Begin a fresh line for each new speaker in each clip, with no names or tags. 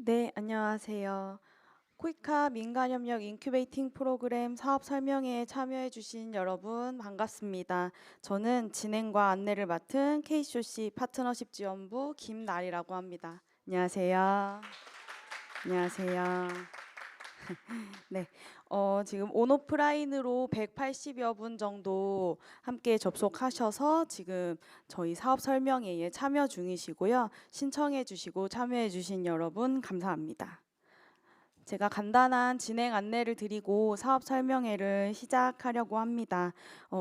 네, 안녕하세요. 코이카 민간협력 인큐베이팅 프로그램 사업 설명회에 참여해주신 여러분 반갑습니다. 저는 진행과 안내를 맡은 KCOC 파트너십 지원부 김나리라고 합니다. 안녕하세요. 안녕하세요. 네, 지금 온오프라인으로 180여 분 정도 함께 접속하셔서 지금 저희 사업 설명회에 참여 중이시고요. 신청해 주시고 참여해 주신 여러분 감사합니다. 제가 간단한 진행 안내를 드리고 사업 설명회를 시작하려고 합니다.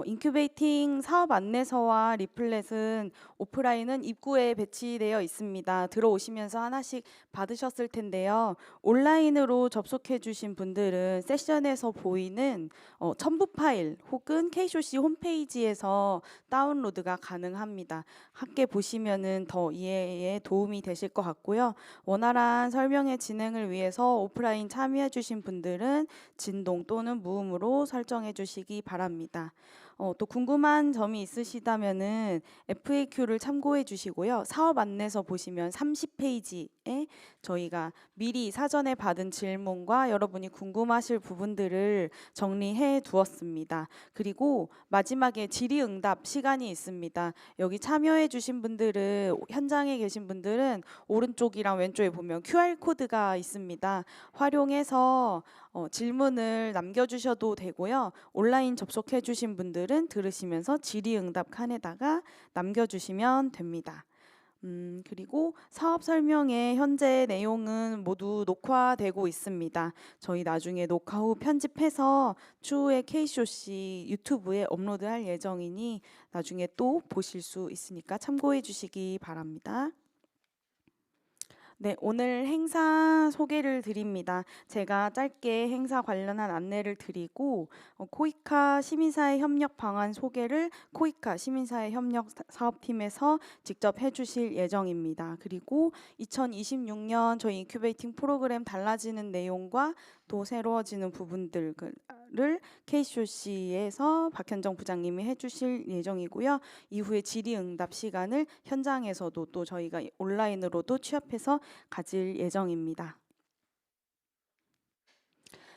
인큐베이팅 사업 안내서와 리플렛은 오프라인은 입구에 배치되어 있습니다. 들어오시면서 하나씩 받으셨을 텐데요. 온라인으로 접속해 주신 분들은 세션에서 보이는 첨부 파일 혹은 KCOC 홈페이지에서 다운로드가 가능합니다. 함께 보시면은 더 이해에 도움이 되실 것 같고요. 원활한 설명회 진행을 위해서 오프라인 참여해 주신 분들은 진동 또는 무음으로 설정해 주시기 바랍니다. 또 궁금한 점이 있으시다면은 FAQ를 참고해 주시고요. 사업 안내서 보시면 30페이지에 저희가 미리 사전에 받은 질문과 여러분이 궁금하실 부분들을 정리해 두었습니다. 그리고 마지막에 질의응답 시간이 있습니다. 여기 참여해 주신 분들은 현장에 계신 분들은 오른쪽이랑 왼쪽에 보면 QR코드가 있습니다. 활용해서 질문을 남겨주셔도 되고요. 온라인 접속해 주신 분들은 들으시면서 질의응답 칸에다가 남겨주시면 됩니다. 그리고 사업 설명회 현재 내용은 모두 녹화되고 있습니다. 저희 나중에 녹화 후 편집해서 추후에 KCOC 유튜브에 업로드할 예정이니 나중에 또 보실 수 있으니까 참고해 주시기 바랍니다. 네, 오늘 행사 소개를 드립니다. 제가 짧게 행사 관련한 안내를 드리고 코이카 시민사회 협력 방안 소개를 코이카 시민사회 협력 사업팀에서 직접 해주실 예정입니다. 그리고 2026년 저희 인큐베이팅 프로그램 달라지는 내용과 또 새로워지는 부분들을 KCOC에서 박현정 부장님이 해주실 예정이고요. 이후에 질의응답 시간을 현장에서도 또 저희가 온라인으로도 취합해서 가질 예정입니다.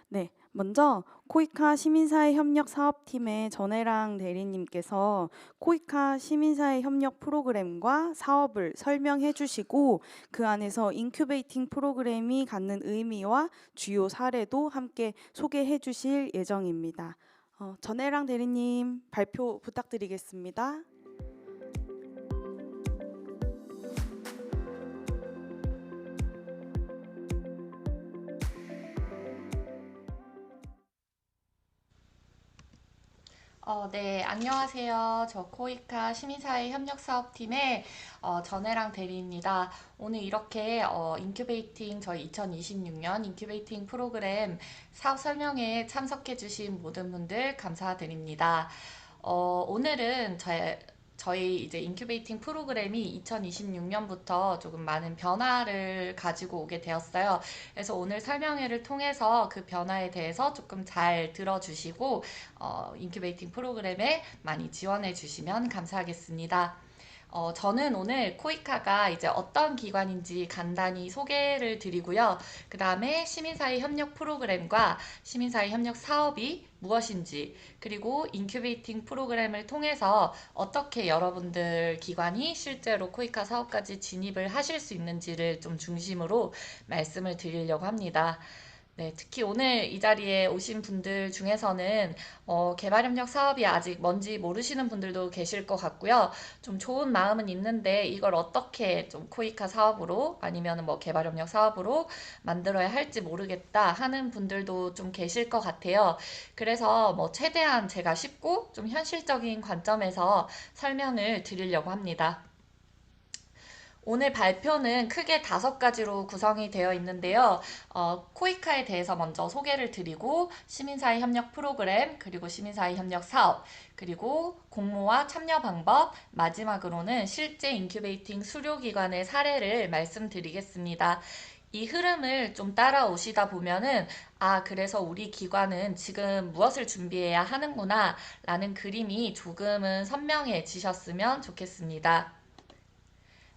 네, 먼저 코이카 시민사회 협력 사업팀의 전혜랑 대리님께서 코이카 시민사회 협력 프로그램과 사업을 설명해 주시고 그 안에서 인큐베이팅 프로그램이 갖는 의미와 주요 사례도 함께 소개해 주실 예정입니다. 전혜랑 대리님 발표 부탁드리겠습니다.
네, 안녕하세요. 저 코이카 시민사회 협력사업팀의 전혜랑 대리입니다. 오늘 이렇게 인큐베이팅 저희 2026년 인큐베이팅 프로그램 사업 설명회에 참석해주신 모든 분들 감사드립니다. 오늘은 저희 이제 인큐베이팅 프로그램이 2026년부터 조금 많은 변화를 가지고 오게 되었어요. 그래서 오늘 설명회를 통해서 그 변화에 대해서 조금 잘 들어주시고 인큐베이팅 프로그램에 많이 지원해 주시면 감사하겠습니다. 저는 오늘 코이카가 이제 어떤 기관인지 간단히 소개를 드리고요. 그 다음에 시민사회 협력 프로그램과 시민사회 협력 사업이 무엇인지, 그리고 인큐베이팅 프로그램을 통해서 어떻게 여러분들 기관이 실제로 코이카 사업까지 진입을 하실 수 있는지를 좀 중심으로 말씀을 드리려고 합니다. 네, 특히 오늘 이 자리에 오신 분들 중에서는 개발협력 사업이 아직 뭔지 모르시는 분들도 계실 것 같고요. 좀 좋은 마음은 있는데 이걸 어떻게 좀 코이카 사업으로 아니면 뭐 개발협력 사업으로 만들어야 할지 모르겠다 하는 분들도 좀 계실 것 같아요. 그래서 뭐 최대한 제가 쉽고 좀 현실적인 관점에서 설명을 드리려고 합니다. 오늘 발표는 크게 5가지로 구성이 되어 있는데요. 코이카에 대해서 먼저 소개를 드리고 시민사회 협력 프로그램, 그리고 시민사회 협력 사업, 그리고 공모와 참여 방법, 마지막으로는 실제 인큐베이팅 수료기관의 사례를 말씀드리겠습니다. 이 흐름을 좀 따라오시다 보면은 그래서 우리 기관은 지금 무엇을 준비해야 하는구나 라는 그림이 조금은 선명해지셨으면 좋겠습니다.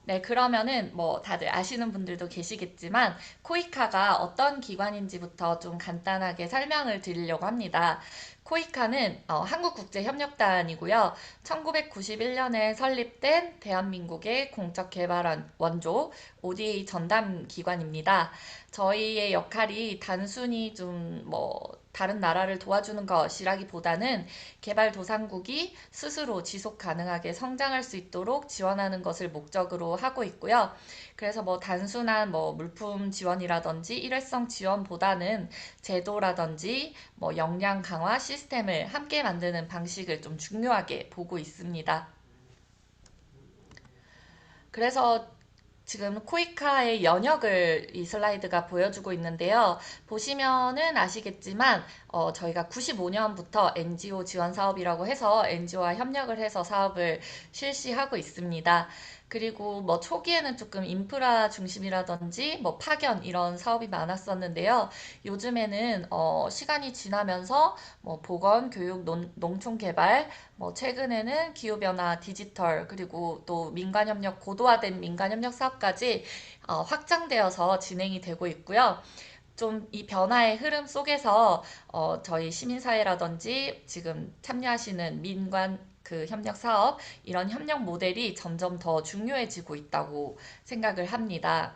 네, 그러면은 뭐 다들 아시는 분들도 계시겠지만 코이카가 어떤 기관인지부터 좀 간단하게 설명을 드리려고 합니다. 코이카는 한국국제협력단이고요. 1991년에 설립된 대한민국의 공적개발 원조 ODA 전담 기관입니다. 저희의 역할이 단순히 좀 뭐 다른 나라를 도와주는 것이라기보다는 개발도상국이 스스로 지속 가능하게 성장할 수 있도록 지원하는 것을 목적으로 하고 있고요. 그래서 뭐 단순한 뭐 물품 지원이라든지 일회성 지원보다는 제도라든지 뭐 역량 강화 시스템을 함께 만드는 방식을 좀 중요하게 보고 있습니다. 그래서 지금 코이카의 연역을 이 슬라이드가 보여주고 있는데요. 보시면은 아시겠지만 저희가 95년부터 NGO 지원 사업이라고 해서 NGO와 협력을 해서 사업을 실시하고 있습니다. 그리고 뭐 초기에는 조금 인프라 중심이라든지 뭐 파견 이런 사업이 많았었는데요. 요즘에는 시간이 지나면서 뭐 보건, 교육, 농촌 개발, 뭐 최근에는 기후변화, 디지털, 그리고 또 민간협력, 고도화된 민간협력 사업까지 확장되어서 진행이 되고 있고요. 좀 이 변화의 흐름 속에서 저희 시민사회라든지 지금 참여하시는 민관 그 협력 사업, 이런 협력 모델이 점점 더 중요해지고 있다고 생각을 합니다.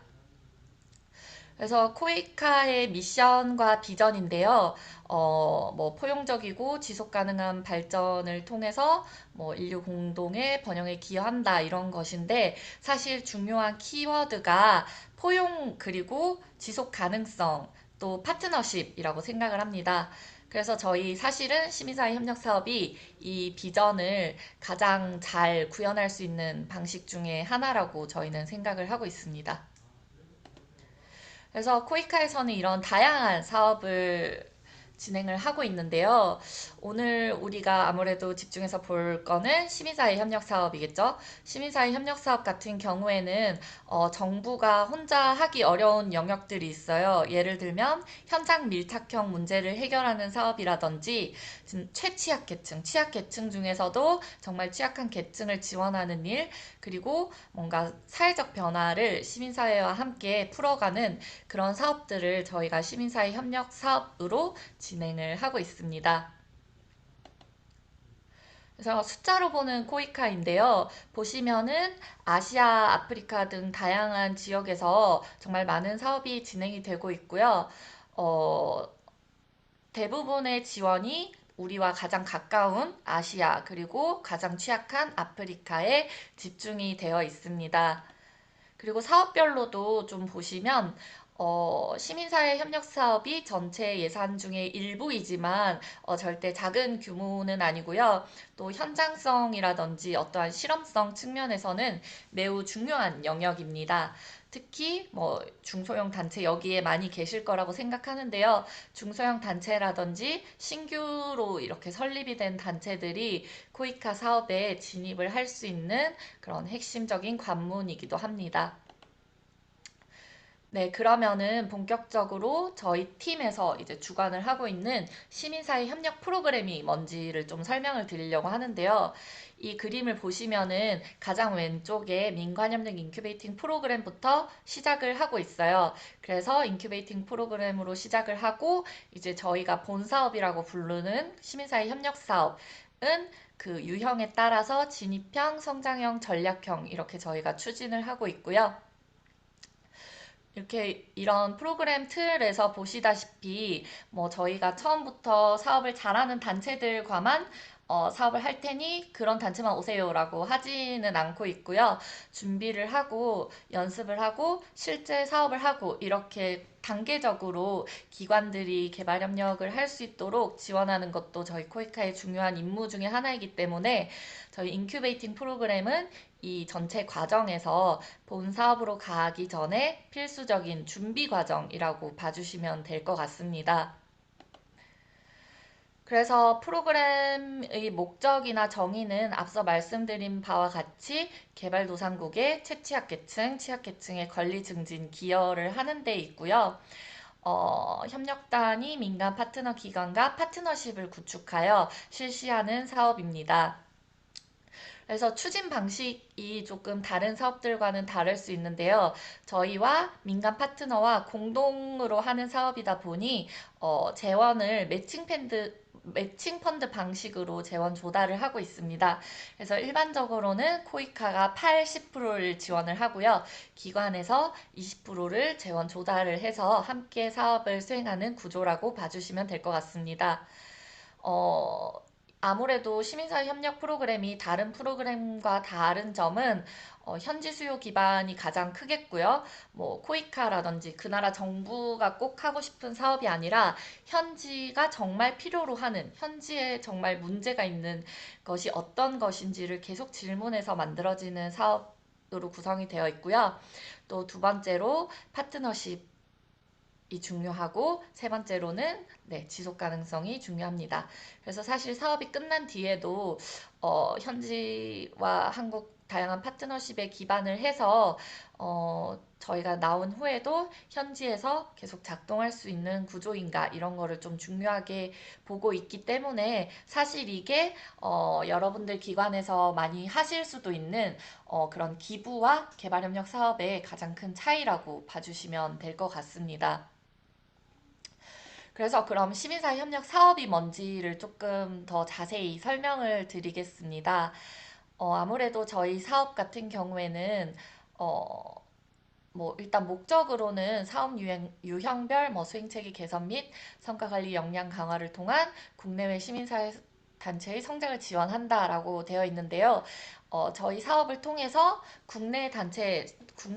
그래서 코이카의 미션과 비전인데요. 뭐 포용적이고 지속 가능한 발전을 통해서 뭐 인류 공동의 번영에 기여한다 이런 것인데 사실 중요한 키워드가 포용 그리고 지속 가능성 또 파트너십이라고 생각을 합니다. 그래서 저희 사실은 시민사회 협력 사업이 이 비전을 가장 잘 구현할 수 있는 방식 중에 하나라고 저희는 생각을 하고 있습니다. 그래서 코이카에서는 이런 다양한 사업을 진행을 하고 있는데요. 오늘 우리가 아무래도 집중해서 볼 거는 시민사회 협력 사업이겠죠. 시민사회 협력 사업 같은 경우에는 정부가 혼자 하기 어려운 영역들이 있어요. 예를 들면 현장 밀착형 문제를 해결하는 사업이라든지 최취약계층, 취약계층 중에서도 정말 취약한 계층을 지원하는 일, 그리고 뭔가 사회적 변화를 시민사회와 함께 풀어가는 그런 사업들을 저희가 시민사회 협력 사업으로 진행을 하고 있습니다. 그래서 숫자로 보는 코이카인데요. 보시면은 아시아, 아프리카 등 다양한 지역에서 정말 많은 사업이 진행이 되고 있고요. 어, 대부분의 지원이 우리와 가장 가까운 아시아 그리고 가장 취약한 아프리카에 집중이 되어 있습니다. 그리고 사업별로도 좀 보시면 시민사회 협력 사업이 전체 예산 중에 일부이지만 절대 작은 규모는 아니고요. 또 현장성이라든지 어떠한 실험성 측면에서는 매우 중요한 영역입니다. 특히 뭐 중소형 단체 여기에 많이 계실 거라고 생각하는데요. 중소형 단체라든지 신규로 이렇게 설립이 된 단체들이 코이카 사업에 진입을 할 수 있는 그런 핵심적인 관문이기도 합니다. 네, 그러면은 본격적으로 저희 팀에서 이제 주관을 하고 있는 시민사회 협력 프로그램이 뭔지를 좀 설명을 드리려고 하는데요. 이 그림을 보시면은 가장 왼쪽에 민관협력 인큐베이팅 프로그램부터 시작을 하고 있어요. 그래서 인큐베이팅 프로그램으로 시작을 하고 이제 저희가 본 사업이라고 부르는 시민사회 협력 사업은 그 유형에 따라서 진입형, 성장형, 전략형 이렇게 저희가 추진을 하고 있고요. 이렇게 이런 프로그램 틀에서 보시다시피 뭐 저희가 처음부터 사업을 잘하는 단체들과만 사업을 할 테니 그런 단체만 오세요라고 하지는 않고 있고요. 준비를 하고 연습을 하고 실제 사업을 하고 이렇게 단계적으로 기관들이 개발 협력을 할 수 있도록 지원하는 것도 저희 코이카의 중요한 임무 중에 하나이기 때문에 저희 인큐베이팅 프로그램은 이 전체 과정에서 본 사업으로 가기 전에 필수적인 준비 과정이라고 봐주시면 될 것 같습니다. 그래서 프로그램의 목적이나 정의는 앞서 말씀드린 바와 같이 개발도상국의 최취약계층, 취약계층의 권리 증진, 기여를 하는 데 있고요. 협력단이 민간 파트너 기관과 파트너십을 구축하여 실시하는 사업입니다. 그래서 추진 방식이 조금 다른 사업들과는 다를 수 있는데요. 저희와 민간 파트너와 공동으로 하는 사업이다 보니 재원을 매칭 펀드 방식으로 재원 조달을 하고 있습니다. 그래서 일반적으로는 코이카가 80%를 지원을 하고요. 기관에서 20%를 재원 조달을 해서 함께 사업을 수행하는 구조라고 봐주시면 될 것 같습니다. 어, 아무래도 시민사회 협력 프로그램이 다른 프로그램과 다른 점은 현지 수요 기반이 가장 크겠고요. 뭐 코이카라든지 그 나라 정부가 꼭 하고 싶은 사업이 아니라 현지가 정말 필요로 하는, 현지에 정말 문제가 있는 것이 어떤 것인지를 계속 질문해서 만들어지는 사업으로 구성이 되어 있고요. 또 두 번째로 파트너십 이 중요하고 세 번째로는 지속 가능성이 중요합니다. 그래서 사실 사업이 끝난 뒤에도 현지와 한국 다양한 파트너십에 기반을 해서 저희가 나온 후에도 현지에서 계속 작동할 수 있는 구조인가 이런 거를 좀 중요하게 보고 있기 때문에 사실 이게 여러분들 기관에서 많이 하실 수도 있는 그런 기부와 개발협력 사업의 가장 큰 차이라고 봐주시면 될 것 같습니다. 그래서 그럼 시민사회 협력 사업이 뭔지를 조금 더 자세히 설명을 드리겠습니다. 아무래도 저희 사업 같은 경우에는 어, 뭐 일단 목적으로는 사업 유형별 수행체계 개선 및 성과관리 역량 강화를 통한 국내외 시민사회 단체의 성장을 지원한다라고 되어 있는데요. 저희 사업을 통해서 국내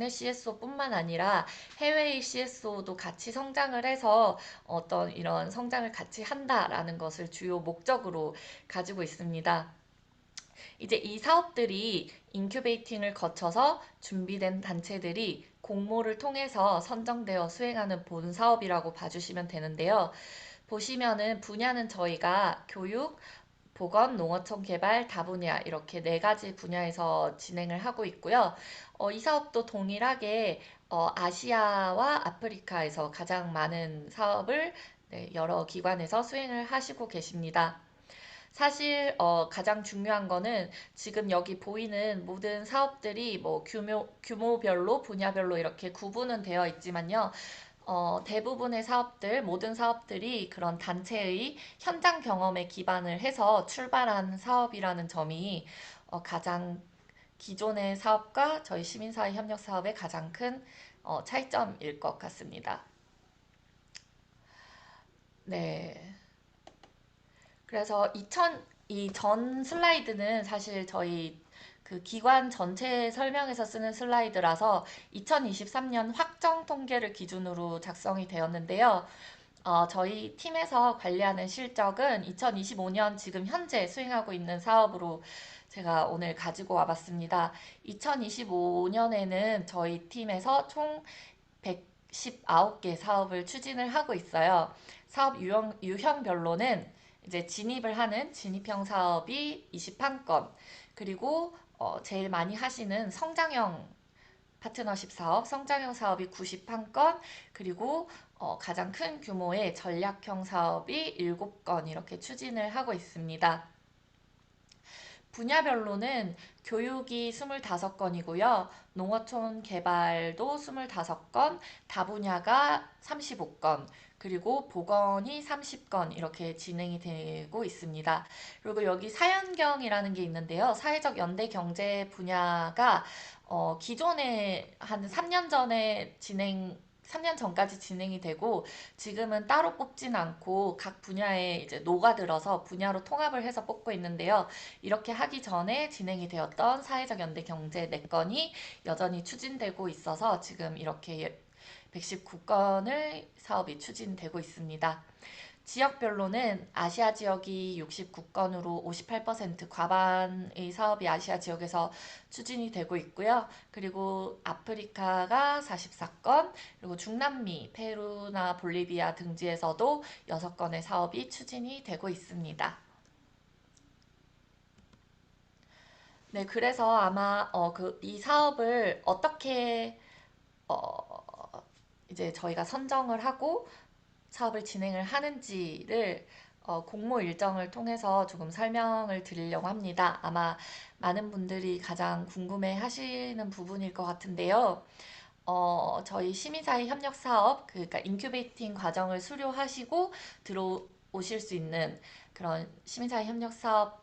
CSO뿐만 아니라 해외의 CSO도 같이 성장을 해서 어떤 이런 성장을 같이 한다라는 것을 주요 목적으로 가지고 있습니다. 이제 이 사업들이 인큐베이팅을 거쳐서 준비된 단체들이 공모를 통해서 선정되어 수행하는 본 사업이라고 봐주시면 되는데요. 보시면은 분야는 저희가 교육, 보건, 농어촌 개발, 다분야 이렇게 네 가지 분야에서 진행을 하고 있고요. 이 사업도 동일하게 아시아와 아프리카에서 가장 많은 사업을 여러 기관에서 수행을 하시고 계십니다. 사실 가장 중요한 거는 지금 여기 보이는 모든 사업들이 뭐 규모별로 분야별로 이렇게 구분은 되어 있지만요. 대부분의 사업들, 모든 사업들이 그런 단체의 현장 경험에 기반을 해서 출발한 사업이라는 점이 가장 기존의 사업과 저희 시민사회 협력 사업의 가장 큰 차이점일 것 같습니다. 네. 그래서 이 전 슬라이드는 사실 저희 그 기관 전체 설명에서 쓰는 슬라이드라서 2023년 확정 통계를 기준으로 작성이 되었는데요. 저희 팀에서 관리하는 실적은 2025년 지금 현재 수행하고 있는 사업으로 제가 오늘 가지고 와봤습니다. 2025년에는 저희 팀에서 총 119개 사업을 추진을 하고 있어요. 사업 유형별로는 이제 진입을 하는 진입형 사업이 21건, 그리고 제일 많이 하시는 성장형 파트너십 사업, 성장형 사업이 91건, 그리고 가장 큰 규모의 전략형 사업이 7건 이렇게 추진을 하고 있습니다. 분야별로는 교육이 25건이고요. 농어촌 개발도 25건, 다분야가 35건, 그리고 보건이 30건 이렇게 진행이 되고 있습니다. 그리고 여기 사연경이라는 게 있는데요. 사회적 연대 경제 분야가 기존에 한 3년 전까지 진행이 되고 지금은 따로 뽑진 않고 각 분야에 이제 녹아들어서 분야로 통합을 해서 뽑고 있는데요. 이렇게 하기 전에 진행이 되었던 사회적 연대 경제 4건이 여전히 추진되고 있어서 지금 이렇게 119건의 사업이 추진되고 있습니다. 지역별로는 아시아 지역이 69건으로 58% 과반의 사업이 아시아 지역에서 추진이 되고 있고요. 그리고 아프리카가 44건, 그리고 중남미, 페루나 볼리비아 등지에서도 6건의 사업이 추진이 되고 있습니다. 네, 그래서 아마 이 사업을 어떻게 이제 저희가 선정을 하고 사업을 진행을 하는지를 공모 일정을 통해서 조금 설명을 드리려고 합니다. 아마 많은 분들이 가장 궁금해 하시는 부분일 것 같은데요. 저희 시민사회 협력 사업, 그러니까 인큐베이팅 과정을 수료하시고 들어오실 수 있는 그런 시민사회 협력 사업,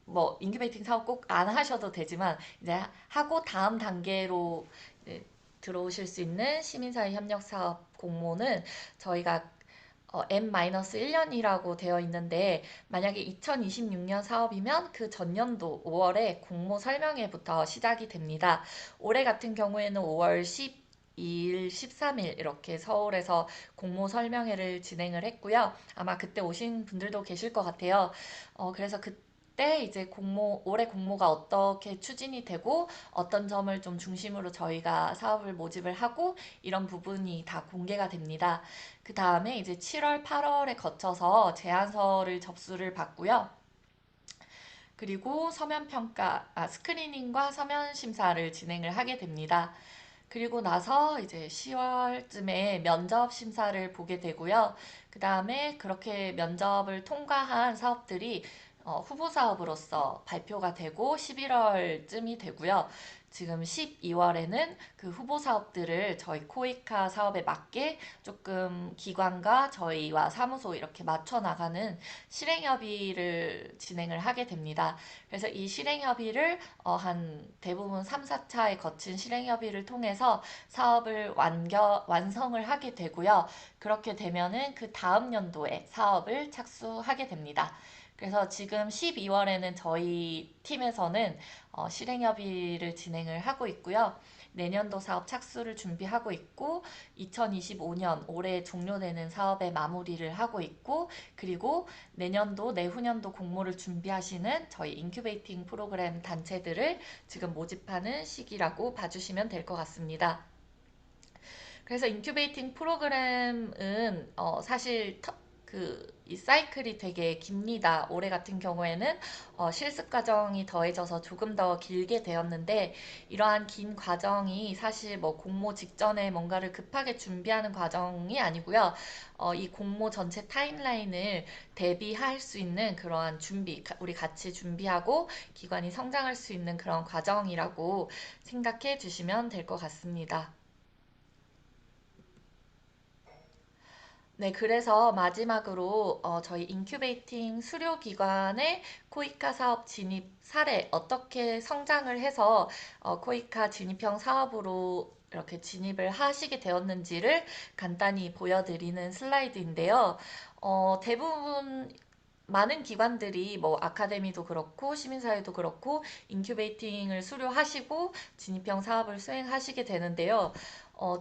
뭐 인큐베이팅 사업 꼭 안 하셔도 되지만 이제 하고 다음 단계로 이제 들어오실 수 있는 시민사회 협력 사업 공모는 저희가 N-1년이라고 되어 있는데, 만약에 2026년 사업이면 그 전년도 5월에 공모 설명회부터 시작이 됩니다. 올해 같은 경우에는 5월 12일, 13일 이렇게 서울에서 공모 설명회를 진행을 했고요. 아마 그때 오신 분들도 계실 것 같아요. 그래서 그때 이제 올해 공모가 어떻게 추진이 되고 어떤 점을 좀 중심으로 저희가 사업을 모집을 하고 이런 부분이 다 공개가 됩니다. 그 다음에 이제 7월, 8월에 거쳐서 제안서를 접수를 받고요. 그리고 스크리닝과 서면 심사를 진행을 하게 됩니다. 그리고 나서 이제 10월쯤에 면접 심사를 보게 되고요. 그 다음에 그렇게 면접을 통과한 사업들이 후보 사업으로서 발표가 되고 11월쯤이 되고요. 지금 12월에는 그 후보 사업들을 저희 코이카 사업에 맞게 조금 기관과 저희와 사무소 이렇게 맞춰 나가는 실행협의를 진행을 하게 됩니다. 그래서 이 실행협의를 한 대부분 3, 4차에 거친 실행협의를 통해서 사업을 완성을 하게 되고요. 그렇게 되면은 그 다음 연도에 사업을 착수하게 됩니다. 그래서 지금 12월에는 저희 팀에서는 실행협의를 진행을 하고 있고요. 내년도 사업 착수를 준비하고 있고, 2025년 올해 종료되는 사업의 마무리를 하고 있고, 그리고 내년도, 내후년도 공모를 준비하시는 저희 인큐베이팅 프로그램 단체들을 지금 모집하는 시기라고 봐주시면 될 것 같습니다. 그래서 인큐베이팅 프로그램은 사실 이 사이클이 되게 깁니다. 올해 같은 경우에는 실습 과정이 더해져서 조금 더 길게 되었는데, 이러한 긴 과정이 사실 뭐 공모 직전에 뭔가를 급하게 준비하는 과정이 아니고요. 이 공모 전체 타임라인을 대비할 수 있는 그러한 우리 같이 준비하고 기관이 성장할 수 있는 그런 과정이라고 생각해 주시면 될 것 같습니다. 네, 그래서 마지막으로 저희 인큐베이팅 수료기관의 코이카 사업 진입 사례, 어떻게 성장을 해서 코이카 진입형 사업으로 이렇게 진입을 하시게 되었는지를 간단히 보여드리는 슬라이드인데요. 대부분 많은 기관들이 뭐 아카데미도 그렇고 시민사회도 그렇고 인큐베이팅을 수료하시고 진입형 사업을 수행하시게 되는데요.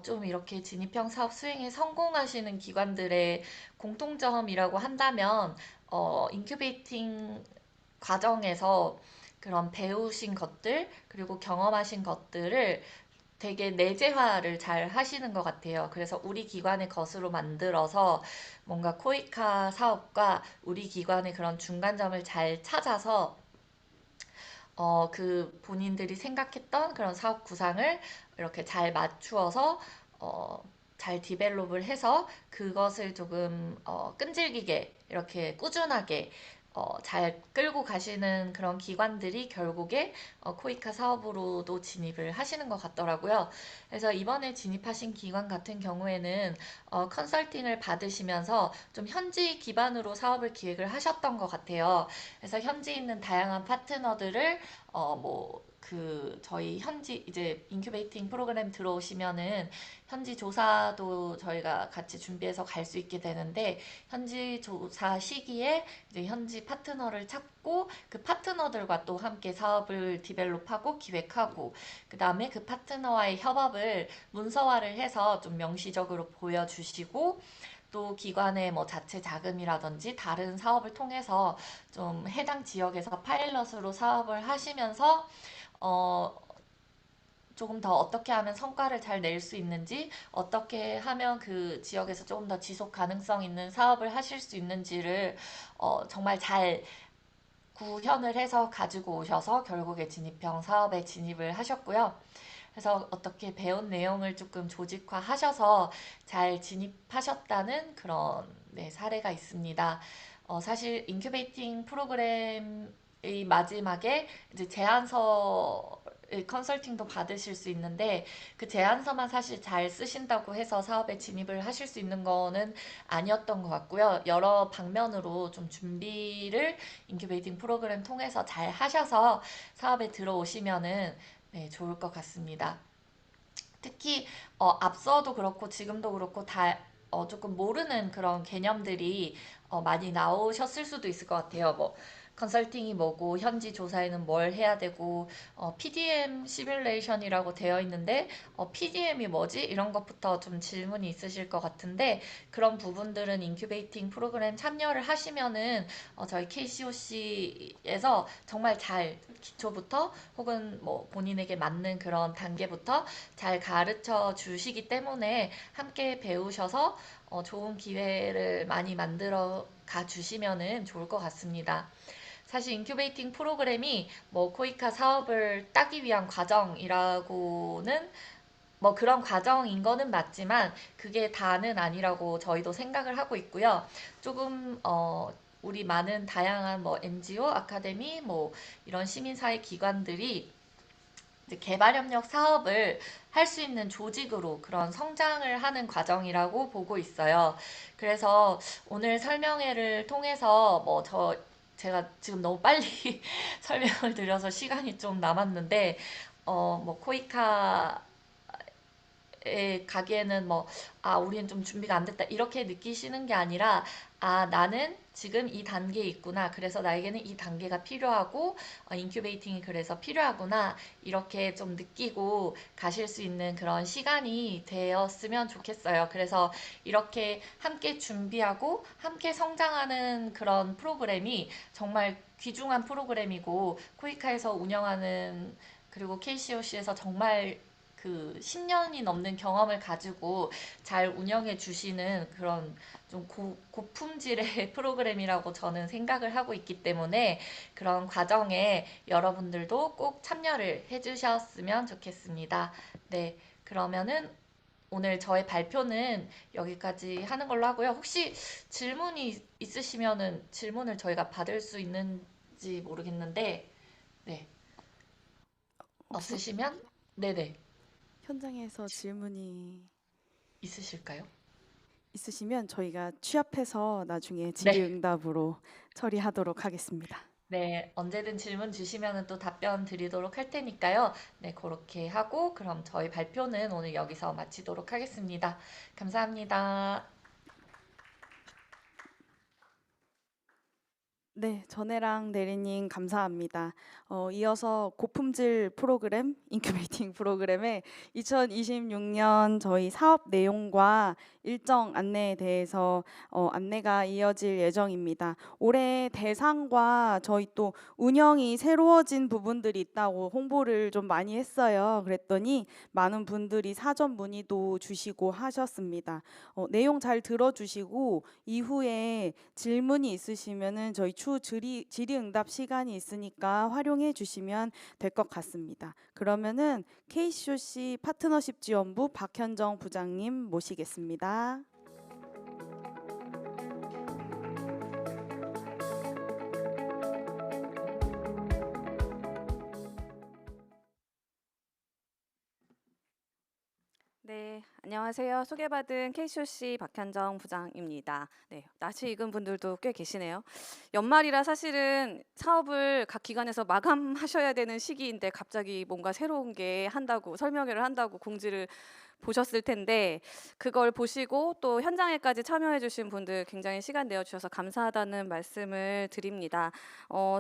좀 이렇게 진입형 사업 수행에 성공하시는 기관들의 공통점이라고 한다면, 인큐베이팅 과정에서 그런 배우신 것들, 그리고 경험하신 것들을 되게 내재화를 잘 하시는 것 같아요. 그래서 우리 기관의 것으로 만들어서 뭔가 코이카 사업과 우리 기관의 그런 중간점을 잘 찾아서 그 본인들이 생각했던 그런 사업 구상을 이렇게 잘 맞추어서 어, 잘 디벨롭을 해서 그것을 조금 끈질기게 이렇게 꾸준하게 잘 끌고 가시는 그런 기관들이 결국에 코이카 사업으로도 진입을 하시는 것 같더라고요. 그래서 이번에 진입하신 기관 같은 경우에는 컨설팅을 받으시면서 좀 현지 기반으로 사업을 기획을 하셨던 것 같아요. 그래서 현지 있는 다양한 파트너들을 저희 현지 이제 인큐베이팅 프로그램 들어오시면은 현지 조사도 저희가 같이 준비해서 갈 수 있게 되는데, 현지 조사 시기에 이제 현지 파트너를 찾고 그 파트너들과 또 함께 사업을 디벨롭하고 기획하고, 그 다음에 그 파트너와의 협업을 문서화를 해서 좀 명시적으로 보여주시고, 또 기관의 뭐 자체 자금이라든지 다른 사업을 통해서 좀 해당 지역에서 파일럿으로 사업을 하시면서 어, 조금 더 어떻게 하면 성과를 잘 낼 수 있는지, 어떻게 하면 그 지역에서 조금 더 지속 가능성 있는 사업을 하실 수 있는지를 정말 잘 구현을 해서 가지고 오셔서 결국에 진입형 사업에 진입을 하셨고요. 그래서 어떻게 배운 내용을 조금 조직화하셔서 잘 진입하셨다는 그런 네, 사례가 있습니다. 사실 인큐베이팅 프로그램의 마지막에 이제 제안서 컨설팅도 받으실 수 있는데 그 제안서만 사실 잘 쓰신다고 해서 사업에 진입을 하실 수 있는 거는 아니었던 것 같고요. 여러 방면으로 좀 준비를 인큐베이팅 프로그램 통해서 잘 하셔서 사업에 들어오시면은 네, 좋을 것 같습니다. 특히 앞서도 그렇고 지금도 그렇고 다 조금 모르는 그런 개념들이 많이 나오셨을 수도 있을 것 같아요. 뭐 컨설팅이 뭐고 현지 조사에는 뭘 해야 되고 PDM 시뮬레이션이라고 되어 있는데 PDM이 뭐지? 이런 것부터 좀 질문이 있으실 것 같은데 그런 부분들은 인큐베이팅 프로그램 참여를 하시면은 저희 KCOC에서 정말 잘 기초부터 혹은 뭐 본인에게 맞는 그런 단계부터 잘 가르쳐 주시기 때문에 함께 배우셔서 좋은 기회를 많이 만들어 가 주시면은 좋을 것 같습니다. 사실 인큐베이팅 프로그램이 뭐 코이카 사업을 따기 위한 과정이라고는 뭐 그런 과정인 거는 맞지만 그게 다는 아니라고 저희도 생각을 하고 있고요. 조금 우리 많은 다양한 뭐 NGO, 아카데미, 뭐 이런 시민사회 기관들이 이제 개발협력 사업을 할 수 있는 조직으로 그런 성장을 하는 과정이라고 보고 있어요. 그래서 오늘 설명회를 통해서 제가 지금 너무 빨리 설명을 드려서 시간이 좀 남았는데 뭐 코이카 가기에는 뭐, 우리는 좀 준비가 안 됐다. 이렇게 느끼시는 게 아니라, 나는 지금 이 단계에 있구나. 그래서 나에게는 이 단계가 필요하고, 인큐베이팅이 그래서 필요하구나. 이렇게 좀 느끼고 가실 수 있는 그런 시간이 되었으면 좋겠어요. 그래서 이렇게 함께 준비하고 함께 성장하는 그런 프로그램이 정말 귀중한 프로그램이고, 코이카에서 운영하는 그리고 KCOC에서 정말 그 10년이 넘는 경험을 가지고 잘 운영해 주시는 그런 좀 고품질의 프로그램이라고 저는 생각을 하고 있기 때문에 그런 과정에 여러분들도 꼭 참여를 해 주셨으면 좋겠습니다. 네, 그러면은 오늘 저의 발표는 여기까지 하는 걸로 하고요. 혹시 질문이 있으시면은 질문을 저희가 받을 수 있는지 모르겠는데, 네,
혹시
없으시면, 네네,
현장에서 질문이
있으실까요?
있으시면 저희가 취합해서 나중에
네.
질의응답으로 처리하도록 하겠습니다.
네, 언제든 질문 주시면 또 답변 드리도록 할 테니까요. 네, 그렇게 하고 그럼 저희 발표는 오늘 여기서 마치도록 하겠습니다. 감사합니다.
네, 전혜랑 대리님 감사합니다. 이어서 고품질 프로그램, 인큐베이팅 프로그램의 2026년 저희 사업 내용과 일정 안내에 대해서 안내가 이어질 예정입니다. 올해 대상과 저희 또 운영이 새로워진 부분들이 있다고 홍보를 좀 많이 했어요. 그랬더니 많은 분들이 사전 문의도 주시고 하셨습니다. 내용 잘 들어주시고 이후에 질문이 있으시면은 저희 추후 질의응답 시간이 있으니까 활용해 주시면 될 것 같습니다. 그러면은 KCOC 파트너십 지원부 박현정 부장님 모시겠습니다.
네, 안녕하세요. 소개받은 KCOC 박현정 부장입니다. 네, 낯이 익은 분들도 꽤 계시네요. 연말이라 사실은 사업을 각 기관에서 마감하셔야 되는 시기인데 갑자기 뭔가 새로운 게 한다고 설명회를 한다고 공지를 보셨을 텐데 그걸 보시고 또 현장에까지 참여해 주신 분들 굉장히 시간 내어 주셔서 감사하다는 말씀을 드립니다.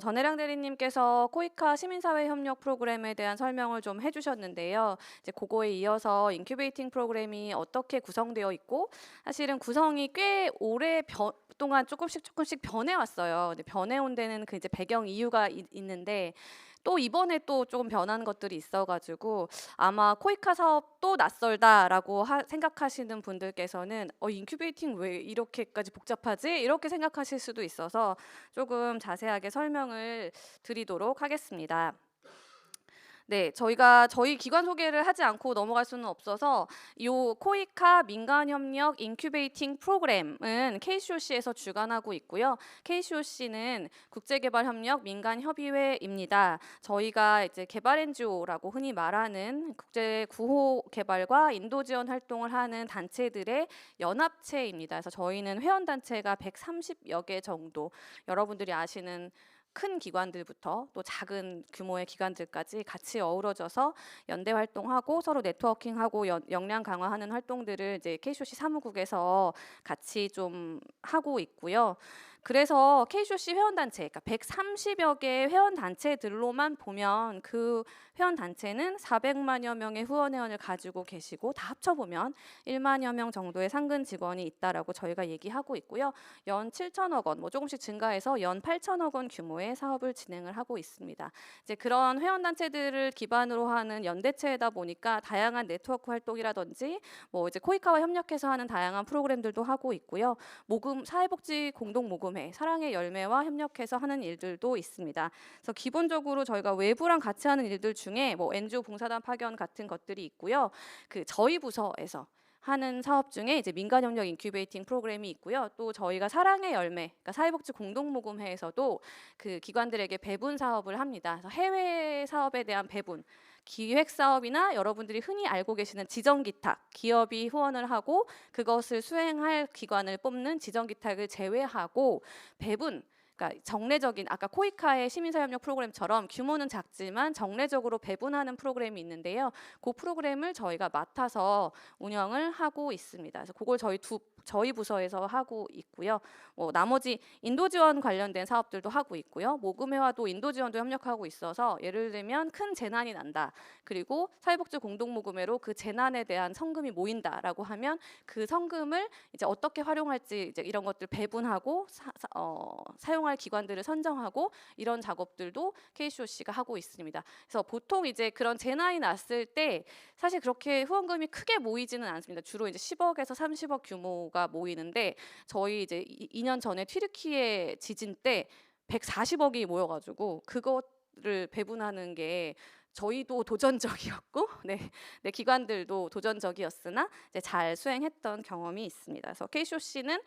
전혜량 대리님께서 코이카 시민사회 협력 프로그램에 대한 설명을 좀 해주셨는데요. 이제 그거에 이어서 인큐베이팅 프로그램이 어떻게 구성되어 있고 사실은 구성이 꽤 오래 동안 조금씩 변해왔어요. 근데 변해온 데는 그 이제 배경 이유가 있는데 또 이번에 또 조금 변한 것들이 있어가지고 아마 코이카 사업도 낯설다라고 생각하시는 분들께서는 인큐베이팅 왜 이렇게까지 복잡하지? 이렇게 생각하실 수도 있어서 조금 자세하게 설명을 드리도록 하겠습니다. 네, 저희가 저희 기관 소개를 하지 않고 넘어갈 수는 없어서 요 코이카 민간협력 인큐베이팅 프로그램은 KCOC에서 주관하고 있고요. KCOC는 국제개발협력 민간협의회입니다. 저희가 이제 개발 NGO라고 흔히 말하는 국제 구호 개발과 인도 지원 활동을 하는 단체들의 연합체입니다. 그래서 저희는 회원 단체가 130여 개 정도, 여러분들이 아시는 큰 기관들부터 또 작은 규모의 기관들까지 같이 어우러져서 연대 활동하고 서로 네트워킹하고 역량 강화하는 활동들을 이제 KCOC 사무국에서 같이 좀 하고 있고요. 그래서 KCOC 회원단체, 그러니까 130여 개의 회원단체들로만 보면 그 회원단체는 400만여 명의 후원회원을 가지고 계시고 다 합쳐보면 1만여 명 정도의 상근 직원이 있다라고 저희가 얘기하고 있고요. 연 7천억 원, 뭐 조금씩 증가해서 연 8천억 원 규모의 사업을 진행을 하고 있습니다. 이제 그런 회원단체들을 기반으로 하는 연대체이다 보니까 다양한 네트워크 활동이라든지 뭐 이제 코이카와 협력해서 하는 다양한 프로그램들도 하고 있고요. 모금, 사회복지 공동 모금회, 사랑의 열매와 협력해서 하는 일들도 있습니다. 그래서 기본적으로 저희가 외부랑 같이 하는 일들 중에 뭐 NGO 봉사단 파견 같은 것들이 있고요. 그 저희 부서에서 하는 사업 중에 이제 민간협력 인큐베이팅 프로그램이 있고요. 또 저희가 사랑의 열매, 그러니까 사회복지 공동모금회에서도 그 기관들에게 배분 사업을 합니다. 그래서 해외 사업에 대한 배분, 기획 사업이나 여러분들이 흔히 알고 계시는 지정기탁, 기업이 후원을 하고 그것을 수행할 기관을 뽑는 지정기탁을 제외하고 배분, 그러니까 정례적인 아까 코이카의 시민사회협력 프로그램처럼 규모는 작지만 정례적으로 배분하는 프로그램이 있는데요. 그 프로그램을 저희가 맡아서 운영을 하고 있습니다. 그래서 그걸 저희 부서에서 하고 있고요. 뭐 나머지 인도 지원 관련된 사업들도 하고 있고요. 모금회와도 인도 지원도 협력하고 있어서 예를 들면 큰 재난이 난다. 그리고 사회복지 공동모금회로 그 재난에 대한 성금이 모인다라고 하면 그 성금을 이제 어떻게 활용할지 이제 이런 것들 배분하고 사용할 기관들을 선정하고 이런 작업들도 KCOC가 하고 있습니다. 그래서 보통 이제 그런 재난이 났을 때 사실 그렇게 후원금이 크게 모이지는 않습니다. 주로 이제 10억에서 30억 규모가 모이는데 저희 이제 2년 전에 튀르키예 지진 때 140억이 모여가지고 그것을 배분하는 게 저희도 도전적이었고 네, 기관들도 도전적이었으나 이제 잘 수행했던 경험이 있습니다. 그래서 KCOC는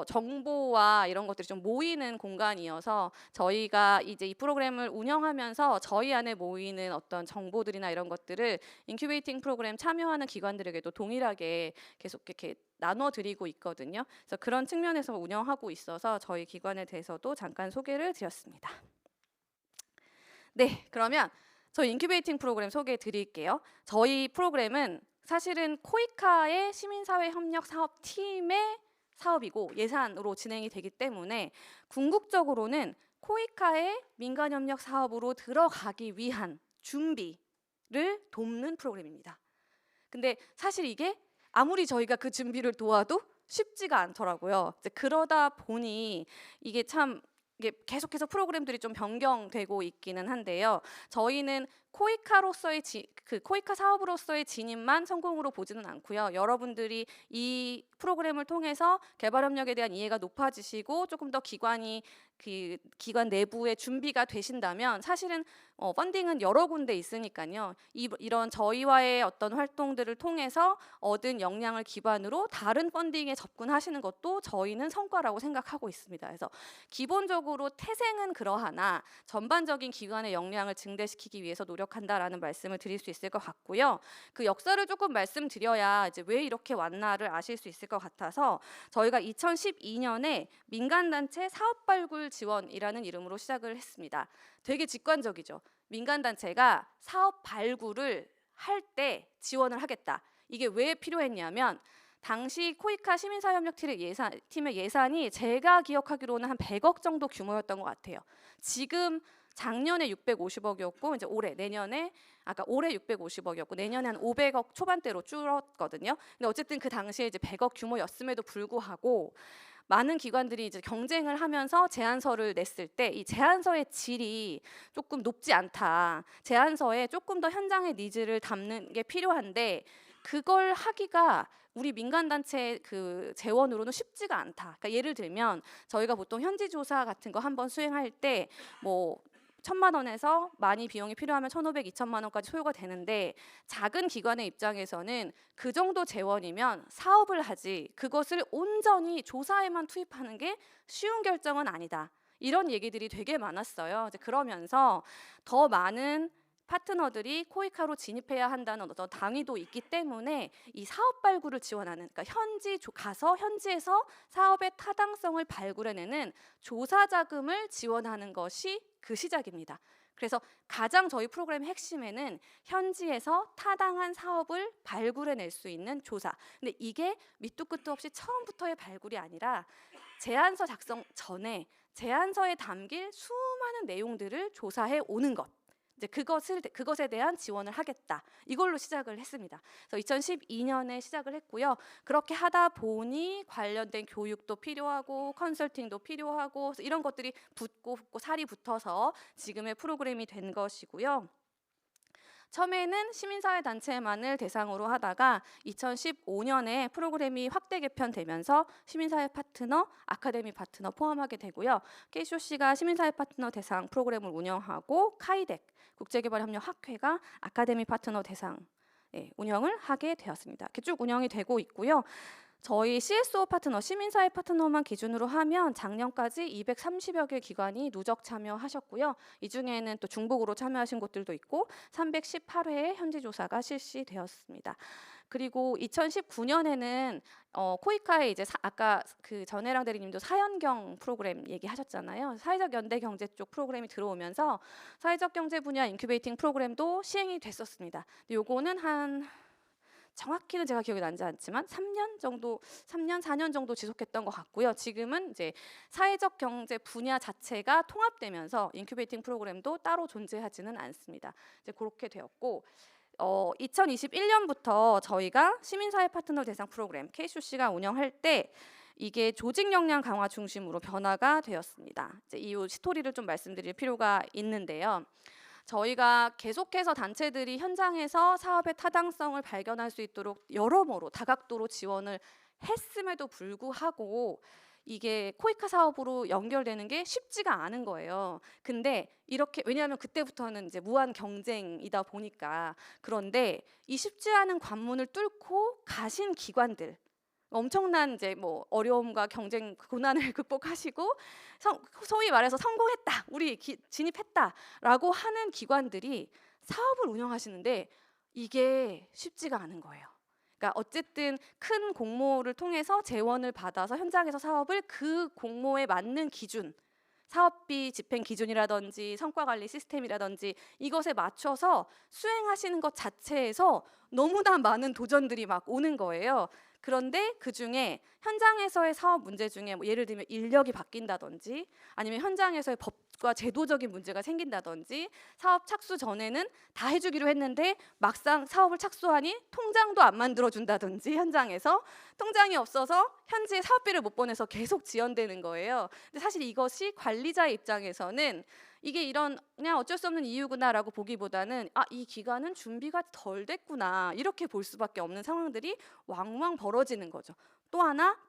정보와 이런 것들이 좀 모이는 공간이어서 저희가 이제 이 프로그램을 운영하면서 저희 안에 모이는 어떤 정보들이나 이런 것들을 인큐베이팅 프로그램 참여하는 기관들에게도 동일하게 계속 이렇게 나눠드리고 있거든요. 그래서 그런 측면에서 운영하고 있어서 저희 기관에 대해서도 잠깐 소개를 드렸습니다. 네, 그러면 저희 인큐베이팅 프로그램 소개해 드릴게요. 저희 프로그램은 사실은 코이카의 시민사회협력 사업팀의 사업이고 예산으로 진행이 되기 때문에 궁극적으로는 코이카의 민간협력 사업으로 들어가기 위한 준비를 돕는 프로그램입니다. 근데 사실 이게 아무리 저희가 그 준비를 도와도 쉽지가 않더라고요. 이제 그러다 보니 이게 참 이게 계속해서 프로그램들이 좀 변경되고 있기는 한데요. 저희는 코이카로서의 코이카 사업으로서의 진입만 성공으로 보지는 않고요. 여러분들이 이 프로그램을 통해서 개발 협력에 대한 이해가 높아지시고 조금 더 그 기관 내부의 준비가 되신다면 사실은 펀딩은 여러 군데 있으니까요. 이런 저희와의 어떤 활동들을 통해서 얻은 역량을 기반으로 다른 펀딩에 접근하시는 것도 저희는 성과라고 생각하고 있습니다. 그래서 기본적으로 태생은 그러하나 전반적인 기관의 역량을 증대시키기 위해서 노력한다라는 말씀을 드릴 수 있을 것 같고요. 그 역사를 조금 말씀드려야 이제 왜 이렇게 왔나를 아실 수 있을 것 같아서 저희가 2012년에 민간단체 사업발굴 지원이라는 이름으로 시작을 했습니다. 되게 직관적이죠. 민간단체가 사업 발굴을 할 때 지원을 하겠다. 이게 왜 필요했냐면 당시 코이카 시민사회협력팀의 예산이 제가 기억하기로는 한 100억 정도 규모였던 것 같아요. 지금 작년에 650억이었고 이제 올해 650억이었고 내년에 한 500억 초반대로 줄었거든요. 근데 어쨌든 그 당시에 이제 100억 규모였음에도 불구하고 많은 기관들이 이제 경쟁을 하면서 제안서를 냈을 때 이 제안서의 질이 조금 높지 않다. 제안서에 조금 더 현장의 니즈를 담는 게 필요한데 그걸 하기가 우리 민간단체 그 재원으로는 쉽지가 않다. 그러니까 예를 들면 저희가 보통 현지 조사 같은 거 한번 수행할 때 뭐 천만 원에서 많이 비용이 필요하면 1,500, 2천만 원까지 소요가 되는데 작은 기관의 입장에서는 그 정도 재원이면 사업을 하지 그것을 온전히 조사에만 투입하는 게 쉬운 결정은 아니다. 이런 얘기들이 되게 많았어요. 이제 그러면서 더 많은 파트너들이 코이카로 진입해야 한다는 어떤 당위도 있기 때문에 이 사업 발굴을 지원하는, 그러니까 가서 현지에서 사업의 타당성을 발굴해내는 조사 자금을 지원하는 것이 그 시작입니다. 그래서 가장 저희 프로그램의 핵심에는 현지에서 타당한 사업을 발굴해낼 수 있는 조사. 근데 이게 밑도 끝도 없이 처음부터의 발굴이 아니라 제안서 작성 전에 제안서에 담길 수많은 내용들을 조사해 오는 것. 이제 그것에 대한 지원을 하겠다. 이걸로 시작을 했습니다. 그래서 2012년에 시작을 했고요. 그렇게 하다 보니 관련된 교육도 필요하고 컨설팅도 필요하고 그래서 이런 것들이 붙고 살이 붙어서 지금의 프로그램이 된 것이고요. 처음에는 시민사회 단체만을 대상으로 하다가 2015년에 프로그램이 확대 개편되면서 시민사회 파트너, 아카데미 파트너 포함하게 되고요. KCOC가 시민사회 파트너 대상 프로그램을 운영하고 카이덱, 국제개발협력학회가 아카데미 파트너 대상 운영을 하게 되었습니다. 이렇게 쭉 운영이 되고 있고요. 저희 CSO 파트너, 시민사회 파트너만 기준으로 하면 작년까지 230여 개 기관이 누적 참여하셨고요. 이 중에는 또 중복으로 참여하신 곳들도 있고 318회의 현지 조사가 실시되었습니다. 그리고 2019년에는 코이카에 이제 아까 그 전혜랑 대리님도 사연경 프로그램 얘기하셨잖아요. 사회적 연대 경제 쪽 프로그램이 들어오면서 사회적 경제 분야 인큐베이팅 프로그램도 시행이 됐었습니다. 근데 요거는 한 정확히는 제가 기억이 나지 않지만 3년, 4년 정도 지속했던 것 같고요. 지금은 이제 사회적 경제 분야 자체가 통합되면서 인큐베이팅 프로그램도 따로 존재하지는 않습니다. 이제 그렇게 되었고 2021년부터 저희가 시민사회 파트너 대상 프로그램 KCOC가 운영할 때 이게 조직 역량 강화 중심으로 변화가 되었습니다. 이제 이 스토리를 좀 말씀드릴 필요가 있는데요. 저희가 계속해서 단체들이 현장에서 사업의 타당성을 발견할 수 있도록 여러모로 다각도로 지원을 했음에도 불구하고 이게 코이카 사업으로 연결되는 게 쉽지가 않은 거예요. 근데 이렇게 왜냐하면 그때부터는 이제 무한 경쟁이다 보니까 그런데 이 쉽지 않은 관문을 뚫고 가신 기관들 엄청난 이제 뭐 어려움과 경쟁 고난을 극복하시고 소위 말해서 성공했다, 우리 진입했다라고 하는 기관들이 사업을 운영하시는데 이게 쉽지가 않은 거예요. 그러니까 어쨌든 큰 공모를 통해서 재원을 받아서 현장에서 사업을 그 공모에 맞는 기준, 사업비 집행 기준이라든지 성과관리 시스템이라든지 이것에 맞춰서 수행하시는 것 자체에서 너무나 많은 도전들이 막 오는 거예요. 그런데 그중에 현장에서의 사업 문제 중에 뭐 예를 들면 인력이 바뀐다든지 아니면 현장에서의 법과 제도적인 문제가 생긴다든지 사업 착수 전에는 다 해주기로 했는데 막상 사업을 착수하니 통장도 안 만들어준다든지 현장에서 통장이 없어서 현지에 사업비를 못 보내서 계속 지연되는 거예요. 근데 사실 이것이 관리자의 입장에서는 이게 이런 그냥 어쩔 수 없는 이유구나라고 보기보다는 이 기간은 준비가 덜 됐구나 이렇게 볼 수밖에 없는 상황들이 왕왕 벌어지는 거죠. 또 하나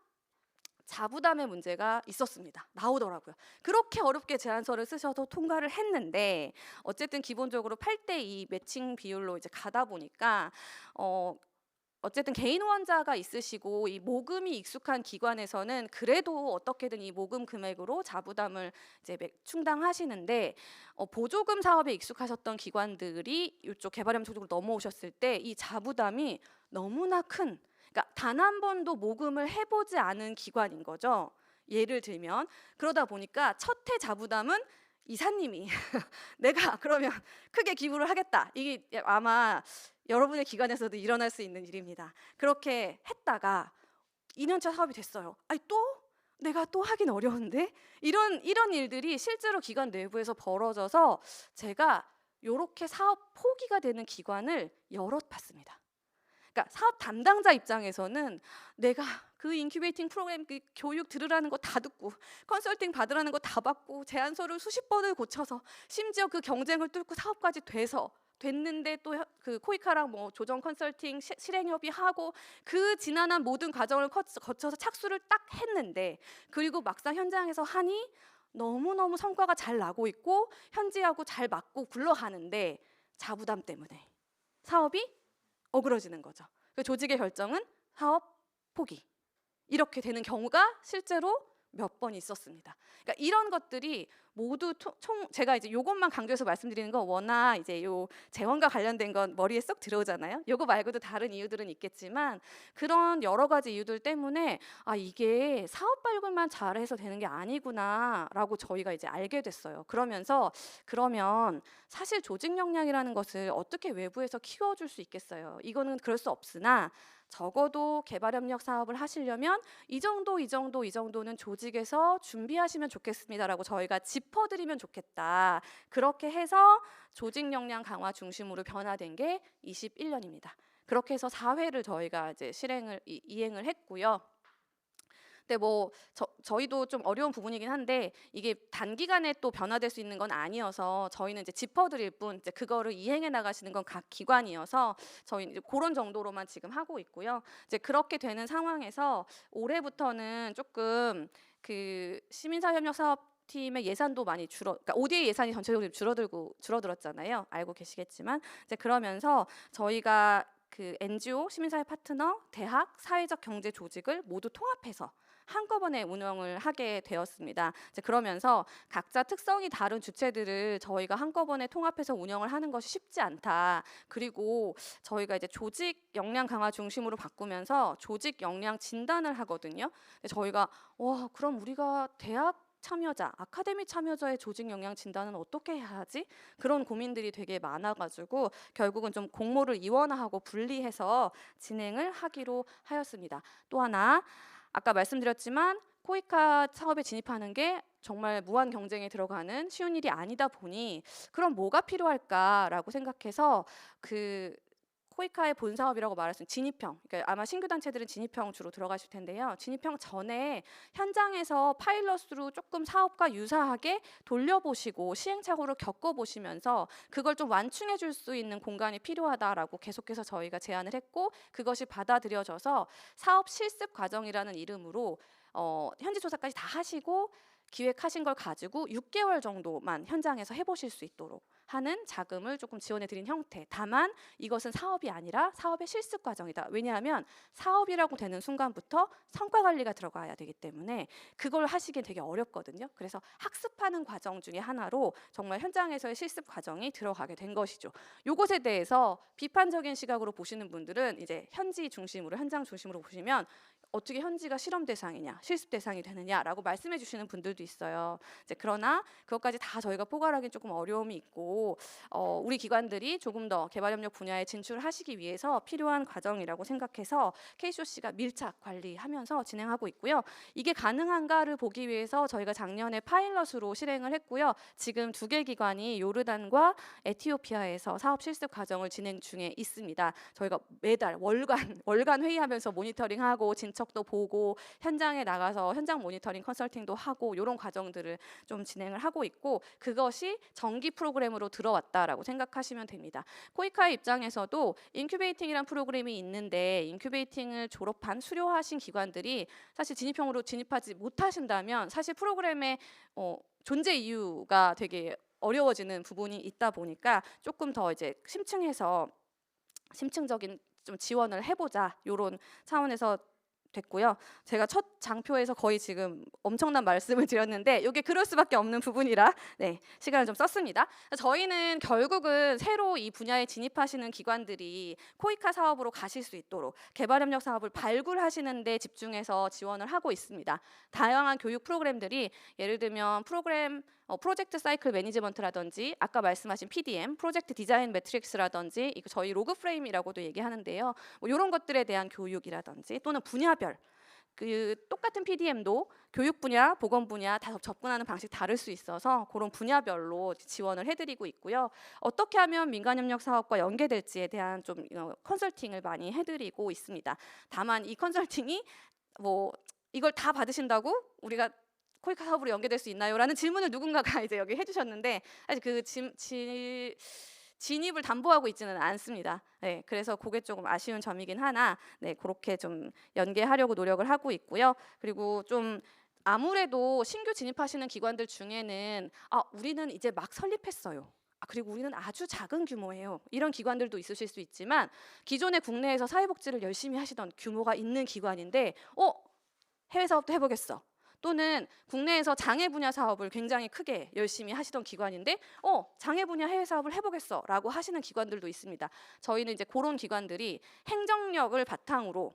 자부담의 문제가 있었습니다. 나오더라고요. 그렇게 어렵게 제안서를 쓰셔서 통과를 했는데 어쨌든 기본적으로 8대2 매칭 비율로 이제 가다 보니까 어쨌든 개인 후원자가 있으시고 이 모금이 익숙한 기관에서는 그래도 어떻게든 이 모금 금액으로 자부담을 이제 충당하시는데 보조금 사업에 익숙하셨던 기관들이 이쪽 개발협력 쪽으로 넘어오셨을 때 이 자부담이 너무나 큰, 그러니까 단 한 번도 모금을 해보지 않은 기관인 거죠. 예를 들면 그러다 보니까 첫 해 자부담은 이사님이 내가 그러면 크게 기부를 하겠다. 이게 아마 여러분의 기관에서도 일어날 수 있는 일입니다. 그렇게 했다가 2년차 사업이 됐어요. 아니 또? 내가 또 하긴 어려운데? 이런 일들이 실제로 기관 내부에서 벌어져서 제가 이렇게 사업 포기가 되는 기관을 여럿 봤습니다. 그러니까 사업 담당자 입장에서는 내가 그 인큐베이팅 프로그램 그 교육 들으라는 거 다 듣고 컨설팅 받으라는 거 다 받고 제안서를 수십 번을 고쳐서 심지어 그 경쟁을 뚫고 사업까지 됐는데 또 그 코이카랑 뭐 조정 컨설팅 실행 협의하고 그 지난한 모든 과정을 거쳐서 착수를 딱 했는데 그리고 막상 현장에서 하니 너무너무 성과가 잘 나고 있고 현지하고 잘 맞고 굴러가는데 자부담 때문에 사업이 어그러지는 거죠. 그 조직의 결정은 사업 포기. 이렇게 되는 경우가 실제로 몇 번 있었습니다. 그러니까 이런 것들이 모두 제가 이제 요것만 강조해서 말씀드리는 거 워낙 이제 요 재원과 관련된 건 머리에 쏙 들어오잖아요. 요거 말고도 다른 이유들은 있겠지만 그런 여러 가지 이유들 때문에 아 이게 사업 발굴만 잘해서 되는 게 아니구나라고 저희가 이제 알게 됐어요. 그러면 사실 조직 역량이라는 것을 어떻게 외부에서 키워줄 수 있겠어요. 이거는 그럴 수 없으나 적어도 개발협력 사업을 하시려면 이 정도는 조직에서 준비하시면 좋겠습니다라고 저희가 짚어드리면 좋겠다. 그렇게 해서 조직 역량 강화 중심으로 변화된 게 21년입니다. 그렇게 해서 4회를 저희가 이제 이행을 했고요. 근데 뭐 저희도 좀 어려운 부분이긴 한데 이게 단기간에 또 변화될 수 있는 건 아니어서 저희는 이제 짚어드릴 뿐 이제 그거를 이행해 나가시는 건 각 기관이어서 저희는 이제 그런 정도로만 지금 하고 있고요. 이제 그렇게 되는 상황에서 올해부터는 조금 그 시민사회협력 사업 팀의 예산도 많이 그러니까 ODA 예산이 전체적으로 줄어들었잖아요. 알고 계시겠지만 이제 그러면서 저희가 그 NGO, 시민사회 파트너, 대학, 사회적 경제 조직을 모두 통합해서 한꺼번에 운영을 하게 되었습니다. 이제 그러면서 각자 특성이 다른 주체들을 저희가 한꺼번에 통합해서 운영을 하는 것이 쉽지 않다. 그리고 저희가 이제 조직 역량 강화 중심으로 바꾸면서 조직 역량 진단을 하거든요. 저희가 와 그럼 우리가 대학 참여자, 아카데미 참여자의 조직 역량 진단은 어떻게 해야 하지? 그런 고민들이 되게 많아가지고 결국은 좀 공모를 이원화하고 분리해서 진행을 하기로 하였습니다. 또 하나 아까 말씀드렸지만 코이카 사업에 진입하는 게 정말 무한 경쟁에 들어가는 쉬운 일이 아니다 보니 그럼 뭐가 필요할까라고 생각해서 그 코이카의 본 사업이라고 말할 수 있는 진입형, 그러니까 아마 신규 단체들은 진입형 주로 들어가실 텐데요. 진입형 전에 현장에서 파일럿으로 조금 사업과 유사하게 돌려보시고 시행착오를 겪어보시면서 그걸 좀 완충해 줄 수 있는 공간이 필요하다라고 계속해서 저희가 제안을 했고 그것이 받아들여져서 사업 실습 과정이라는 이름으로 현지 조사까지 다 하시고 기획하신 걸 가지고 6개월 정도만 현장에서 해보실 수 있도록 하는 자금을 조금 지원해 드린 형태. 다만 이것은 사업이 아니라 사업의 실습 과정이다. 왜냐하면 사업이라고 되는 순간부터 성과 관리가 들어가야 되기 때문에 그걸 하시기엔 되게 어렵거든요. 그래서 학습하는 과정 중에 하나로 정말 현장에서의 실습 과정이 들어가게 된 것이죠. 이것에 대해서 비판적인 시각으로 보시는 분들은 이제 현장 중심으로 보시면 어떻게 현지가 실험 대상이냐, 실습 대상이 되느냐라고 말씀해 주시는 분들도 있어요. 이제 그러나 그것까지 다 저희가 포괄하기는 조금 어려움이 있고 우리 기관들이 조금 더 개발협력 분야에 진출하시기 위해서 필요한 과정이라고 생각해서 KCOC가 밀착 관리하면서 진행하고 있고요. 이게 가능한가를 보기 위해서 저희가 작년에 파일럿으로 실행을 했고요. 지금 2개 기관이 요르단과 에티오피아에서 사업 실습 과정을 진행 중에 있습니다. 저희가 매달 월간 회의하면서 모니터링하고 진척도 보고 현장에 나가서 현장 모니터링 컨설팅도 하고 이런 과정들을 좀 진행을 하고 있고 그것이 정기 프로그램으로 들어왔다라고 생각하시면 됩니다. 코이카의 입장에서도 인큐베이팅이란 프로그램이 있는데 인큐베이팅을 졸업한 수료하신 기관들이 사실 진입형으로 진입하지 못하신다면 사실 프로그램의 존재 이유가 되게 어려워지는 부분이 있다 보니까 조금 더 이제 심층적인 좀 지원을 해보자 이런 차원에서 됐고요. 제가 첫 장표에서 거의 지금 엄청난 말씀을 드렸는데 이게 그럴 수밖에 없는 부분이라 시간을 좀 썼습니다. 저희는 결국은 새로 이 분야에 진입하시는 기관들이 코이카 사업으로 가실 수 있도록 개발협력 사업을 발굴하시는 데 집중해서 지원을 하고 있습니다. 다양한 교육 프로그램들이 예를 들면 프로젝트 사이클 매니지먼트라든지 아까 말씀하신 PDM, 프로젝트 디자인 매트릭스라든지 이거 저희 로그 프레임이라고도 얘기하는데요. 뭐 이런 것들에 대한 교육이라든지 또는 분야별 그 똑같은 PDM도 교육 분야, 보건 분야 다 접근하는 방식 다를 수 있어서 그런 분야별로 지원을 해드리고 있고요. 어떻게 하면 민간협력 사업과 연계될지에 대한 좀 컨설팅을 많이 해드리고 있습니다. 다만 이 컨설팅이 뭐 이걸 다 받으신다고 우리가 코이카 사업으로 연계될 수 있나요? 라는 질문을 누군가가 이제 여기 해주셨는데 사실 그 진입을 담보하고 있지는 않습니다. 그래서 그게 조금 아쉬운 점이긴 하나 그렇게 좀 연계하려고 노력을 하고 있고요. 그리고 좀 아무래도 신규 진입하시는 기관들 중에는 우리는 이제 막 설립했어요. 그리고 우리는 아주 작은 규모예요. 이런 기관들도 있으실 수 있지만 기존에 국내에서 사회복지를 열심히 하시던 규모가 있는 기관인데 해외 사업도 해보겠어. 또는 국내에서 장애 분야 사업을 굉장히 크게 열심히 하시던 기관인데 장애 분야 해외 사업을 해보겠어 라고 하시는 기관들도 있습니다. 저희는 이제 그런 기관들이 행정력을 바탕으로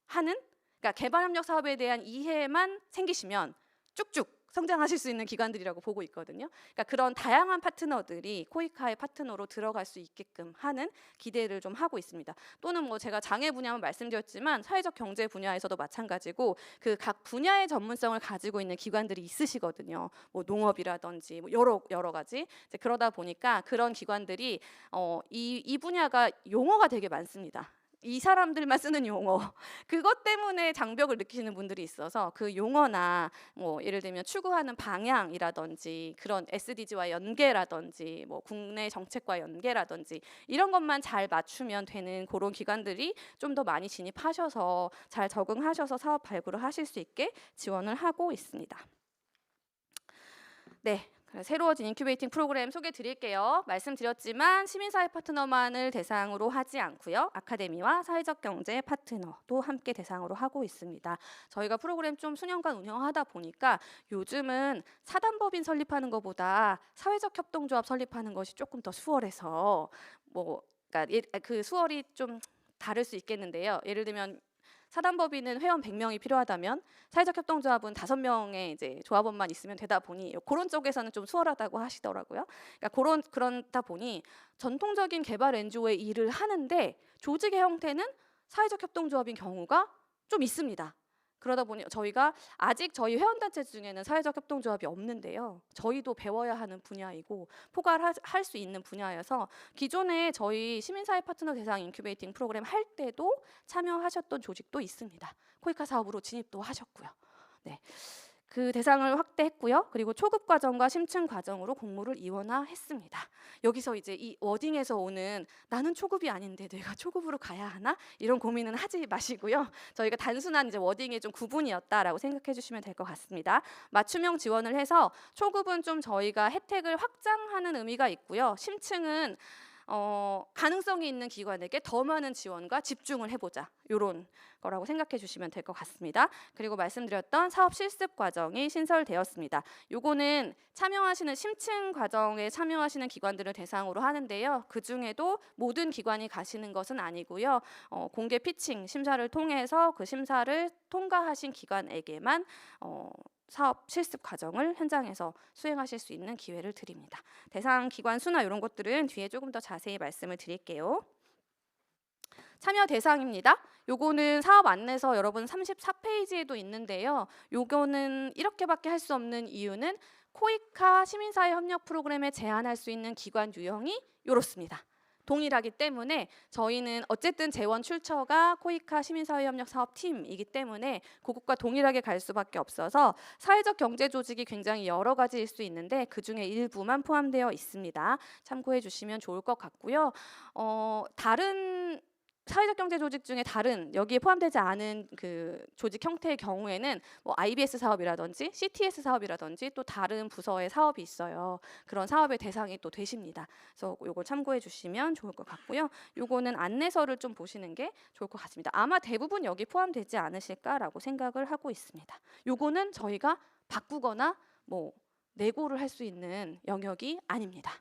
하는, 그러니까 개발협력 사업에 대한 이해만 생기시면 쭉쭉 성장하실 수 있는 기관들이라고 보고 있거든요. 그러니까 그런 다양한 파트너들이 코이카의 파트너로 들어갈 수 있게끔 하는 기대를 좀 하고 있습니다. 또는 뭐 제가 장애 분야만 말씀드렸지만 사회적 경제 분야에서도 마찬가지고 그 각 분야의 전문성을 가지고 있는 기관들이 있으시거든요. 뭐 농업이라든지 뭐 여러 가지. 이제 그러다 보니까 그런 기관들이 이 분야가 용어가 되게 많습니다. 이 사람들만 쓰는 용어 그것 때문에 장벽을 느끼시는 분들이 있어서 그 용어나 뭐 예를 들면 추구하는 방향이라든지 그런 SDG와 연계라든지 뭐 국내 정책과 연계라든지 이런 것만 잘 맞추면 되는 그런 기관들이 좀 더 많이 진입하셔서 잘 적응하셔서 사업 발굴을 하실 수 있게 지원을 하고 있습니다. 네. 새로워진 인큐베이팅 프로그램 소개해 드릴게요. 말씀드렸지만 시민사회 파트너만을 대상으로 하지 않고요. 아카데미와 사회적 경제 파트너도 함께 대상으로 하고 있습니다. 저희가 프로그램 좀 수년간 운영하다 보니까 요즘은 사단법인 설립하는 것보다 사회적 협동조합 설립하는 것이 조금 더 수월해서 그러니까 그 수월이 좀 다를 수 있겠는데요. 예를 들면 사단법인은 회원 100명이 필요하다면 사회적 협동조합은 5명의 이제 조합원만 있으면 되다 보니 그런 쪽에서는 좀 수월하다고 하시더라고요. 그러니까 그런다 보니 전통적인 개발 NGO의 일을 하는데 조직의 형태는 사회적 협동조합인 경우가 좀 있습니다. 그러다 보니 저희가 아직 저희 회원단체 중에는 사회적 협동조합이 없는데요. 저희도 배워야 하는 분야이고 포괄할 수 있는 분야여서 기존에 저희 시민사회 파트너 대상 인큐베이팅 프로그램 할 때도 참여하셨던 조직도 있습니다. 코이카 사업으로 진입도 하셨고요. 네. 그 대상을 확대했고요. 그리고 초급 과정과 심층 과정으로 공모를 이원화했습니다. 여기서 이제 이 워딩에서 오는 나는 초급이 아닌데 내가 초급으로 가야 하나? 이런 고민은 하지 마시고요. 저희가 단순한 이제 워딩의 좀 구분이었다라고 생각해 주시면 될 것 같습니다. 맞춤형 지원을 해서 초급은 좀 저희가 혜택을 확장하는 의미가 있고요. 심층은 가능성이 있는 기관에게 더 많은 지원과 집중을 해보자 이런 거라고 생각해 주시면 될 것 같습니다. 그리고 말씀드렸던 사업 실습 과정이 신설되었습니다. 요거는 참여하시는 심층 과정에 참여하시는 기관들을 대상으로 하는데요. 그 중에도 모든 기관이 가시는 것은 아니고요. 공개 피칭 심사를 통해서 그 심사를 통과하신 기관에게만 사업 실습 과정을 현장에서 수행하실 수 있는 기회를 드립니다. 대상 기관 수나 이런 것들은 뒤에 조금 더 자세히 말씀을 드릴게요. 참여 대상입니다. 요거는 사업 안내서 여러분 34페이지에도 있는데요. 요거는 이렇게밖에 할 수 없는 이유는 코이카 시민사회 협력 프로그램에 제안할 수 있는 기관 유형이 이렇습니다. 동일하기 때문에 저희는 어쨌든 재원 출처가 코이카 시민사회협력사업팀이기 때문에 그것과 동일하게 갈 수밖에 없어서 사회적 경제 조직이 굉장히 여러 가지일 수 있는데 그중에 일부만 포함되어 있습니다. 참고해 주시면 좋을 것 같고요. 다른 사회적 경제 조직 중에 다른 여기에 포함되지 않은 그 조직 형태의 경우에는 뭐 IBS 사업이라든지 CTS 사업이라든지 또 다른 부서의 사업이 있어요. 그런 사업의 대상이 또 되십니다. 그래서 요거 참고해 주시면 좋을 것 같고요. 요거는 안내서를 좀 보시는 게 좋을 것 같습니다. 아마 대부분 여기 포함되지 않으실까라고 생각을 하고 있습니다. 요거는 저희가 바꾸거나 뭐 내고를 할 수 있는 영역이 아닙니다.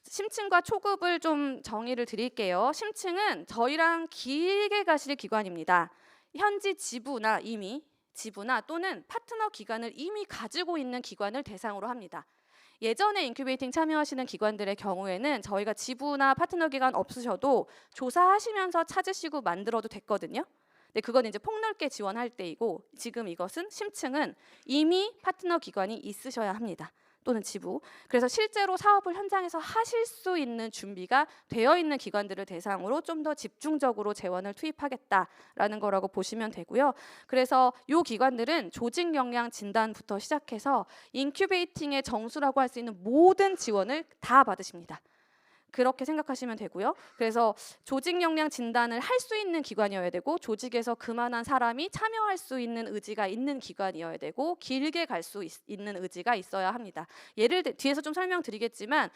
심층과 초급을 좀 정의를 드릴게요. 심층은 저희랑 길게 가실 기관입니다. 현지 지부나 또는 파트너 기관을 이미 가지고 있는 기관을 대상으로 합니다. 예전에 인큐베이팅 참여하시는 기관들의 경우에는 저희가 지부나 파트너 기관 없으셔도 조사하시면서 찾으시고 만들어도 됐거든요. 근데 그건 이제 폭넓게 지원할 때이고 지금 이것은 심층은 이미 파트너 기관이 있으셔야 합니다. 또는 지부. 그래서 실제로 사업을 현장에서 하실 수 있는 준비가 되어 있는 기관들을 대상으로 좀 더 집중적으로 재원을 투입하겠다라는 거라고 보시면 되고요. 그래서 이 기관들은 조직 역량 진단부터 시작해서 인큐베이팅의 정수라고 할 수 있는 모든 지원을 다 받으십니다. 그렇게 생각하시면 되고요. 그래서 조직 역량 진단을 할 수 있는 기관이어야 되고 조직에서 그만한 사람이 참여할 수 있는 의지가 있는 기관이어야 되고 길게 갈 수 있는 의지가 있어야 합니다. 뒤에서 좀 설명드리겠지만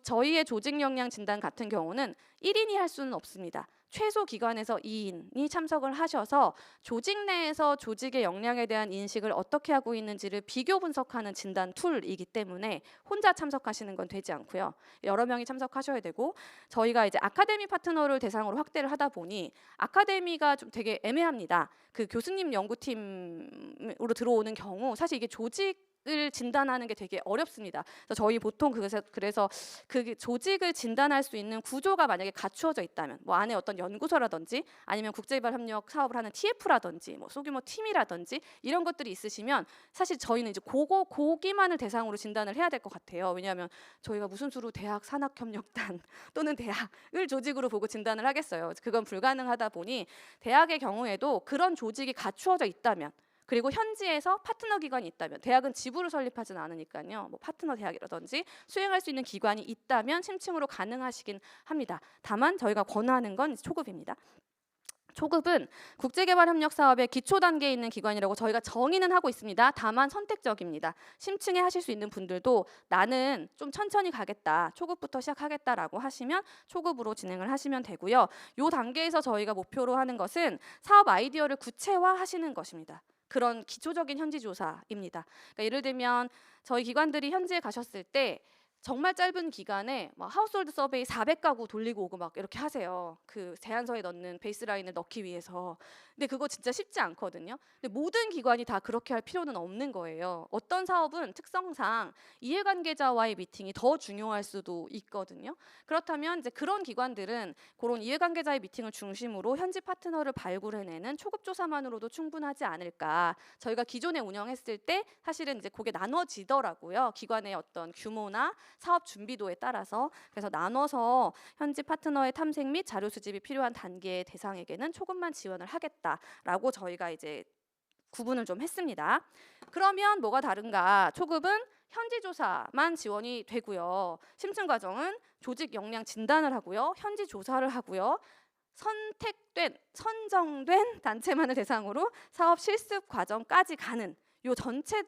저희의 조직 역량 진단 같은 경우는 1인이 할 수는 없습니다. 최소 기관에서 2인이 참석을 하셔서 조직 내에서 조직의 역량에 대한 인식을 어떻게 하고 있는지를 비교 분석하는 진단 툴이기 때문에 혼자 참석하시는 건 되지 않고요. 여러 명이 참석하셔야 되고 저희가 이제 아카데미 파트너를 대상으로 확대를 하다 보니 아카데미가 좀 되게 애매합니다. 그 교수님 연구팀으로 들어오는 경우 사실 이게 조직을 진단하는 게 되게 어렵습니다. 그래서 저희 보통 그래서 그 조직을 진단할 수 있는 구조가 만약에 갖추어져 있다면 뭐 안에 어떤 연구소라든지 아니면 국제개발 협력 사업을 하는 TF라든지 뭐 소규모 팀이라든지 이런 것들이 있으시면 사실 저희는 이제 고기만을 대상으로 진단을 해야 될 것 같아요. 왜냐하면 저희가 무슨 수로 대학 산학협력단 또는 대학을 조직으로 보고 진단을 하겠어요. 그건 불가능하다 보니 대학의 경우에도 그런 조직이 갖추어져 있다면 그리고 현지에서 파트너 기관이 있다면 대학은 지부를 설립하진 않으니까요. 뭐 파트너 대학이라든지 수행할 수 있는 기관이 있다면 심층으로 가능하시긴 합니다. 다만 저희가 권하는 건 초급입니다. 초급은 국제개발협력 사업의 기초 단계에 있는 기관이라고 저희가 정의는 하고 있습니다. 다만 선택적입니다. 심층에 하실 수 있는 분들도 나는 좀 천천히 가겠다, 초급부터 시작하겠다라고 하시면 초급으로 진행을 하시면 되고요. 이 단계에서 저희가 목표로 하는 것은 사업 아이디어를 구체화하시는 것입니다. 그런 기초적인 현지 조사입니다. 그러니까 예를 들면 저희 기관들이 현지에 가셨을 때 정말 짧은 기간에 막 하우스홀드 서베이 400가구 돌리고 오고 막 이렇게 하세요. 그 제안서에 넣는 베이스라인을 넣기 위해서. 근데 그거 진짜 쉽지 않거든요. 근데 모든 기관이 다 그렇게 할 필요는 없는 거예요. 어떤 사업은 특성상 이해관계자와의 미팅이 더 중요할 수도 있거든요. 그렇다면 이제 그런 기관들은 그런 이해관계자의 미팅을 중심으로 현지 파트너를 발굴해내는 초급 조사만으로도 충분하지 않을까. 저희가 기존에 운영했을 때 사실은 이제 그게 나눠지더라고요. 기관의 어떤 규모나 사업 준비도에 따라서. 그래서 나눠서 현지 파트너의 탐색 및 자료 수집이 필요한 단계의 대상에게는 초급만 지원을 하겠다라고 저희가 이제 구분을 좀 했습니다. 그러면 뭐가 다른가? 초급은 현지 조사만 지원이 되고요. 심층 과정은 조직 역량 진단을 하고요. 현지 조사를 하고요. 선정된 단체만을 대상으로 사업 실습 과정까지 가는 요 전체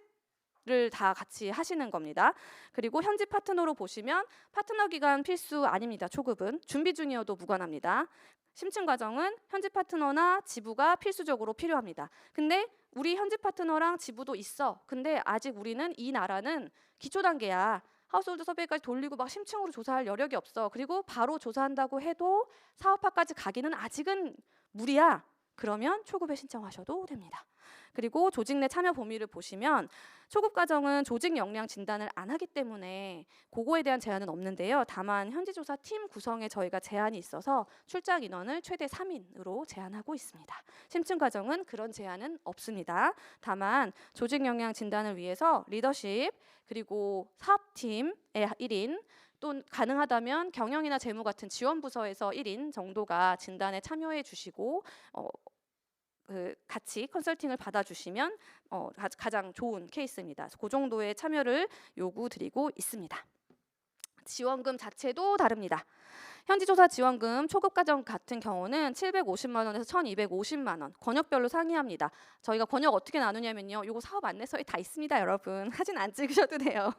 를 다 같이 하시는 겁니다. 그리고 현지 파트너로 보시면 파트너 기간 필수 아닙니다. 초급은 준비 중이어도 무관합니다. 심층 과정은 현지 파트너나 지부가 필수적으로 필요합니다. 근데 우리 현지 파트너랑 지부도 있어. 근데 아직 우리는 이 나라는 기초 단계야. 하우스홀드 서베이까지 돌리고 막 심층으로 조사할 여력이 없어. 그리고 바로 조사한다고 해도 사업화까지 가기는 아직은 무리야. 그러면 초급에 신청하셔도 됩니다. 그리고 조직 내 참여 범위를 보시면 초급 과정은 조직 역량 진단을 안 하기 때문에 그거에 대한 제한은 없는데요. 다만 현지조사 팀 구성에 저희가 제한이 있어서 출장 인원을 최대 3인으로 제한하고 있습니다. 심층 과정은 그런 제한은 없습니다. 다만 조직 역량 진단을 위해서 리더십 그리고 사업팀의 1인 또 가능하다면 경영이나 재무 같은 지원 부서에서 1인 정도가 진단에 참여해 주시고 같이 컨설팅을 받아주시면 가장 좋은 케이스입니다. 그래서 그 정도의 참여를 요구드리고 있습니다. 지원금 자체도 다릅니다. 현지조사 지원금 초급 과정 같은 경우는 750만 원에서 1,250만 원 권역별로 상이합니다. 저희가 권역 어떻게 나누냐면요. 요거 사업 안내서에 다 있습니다, 여러분. 사진 안 찍으셔도 돼요.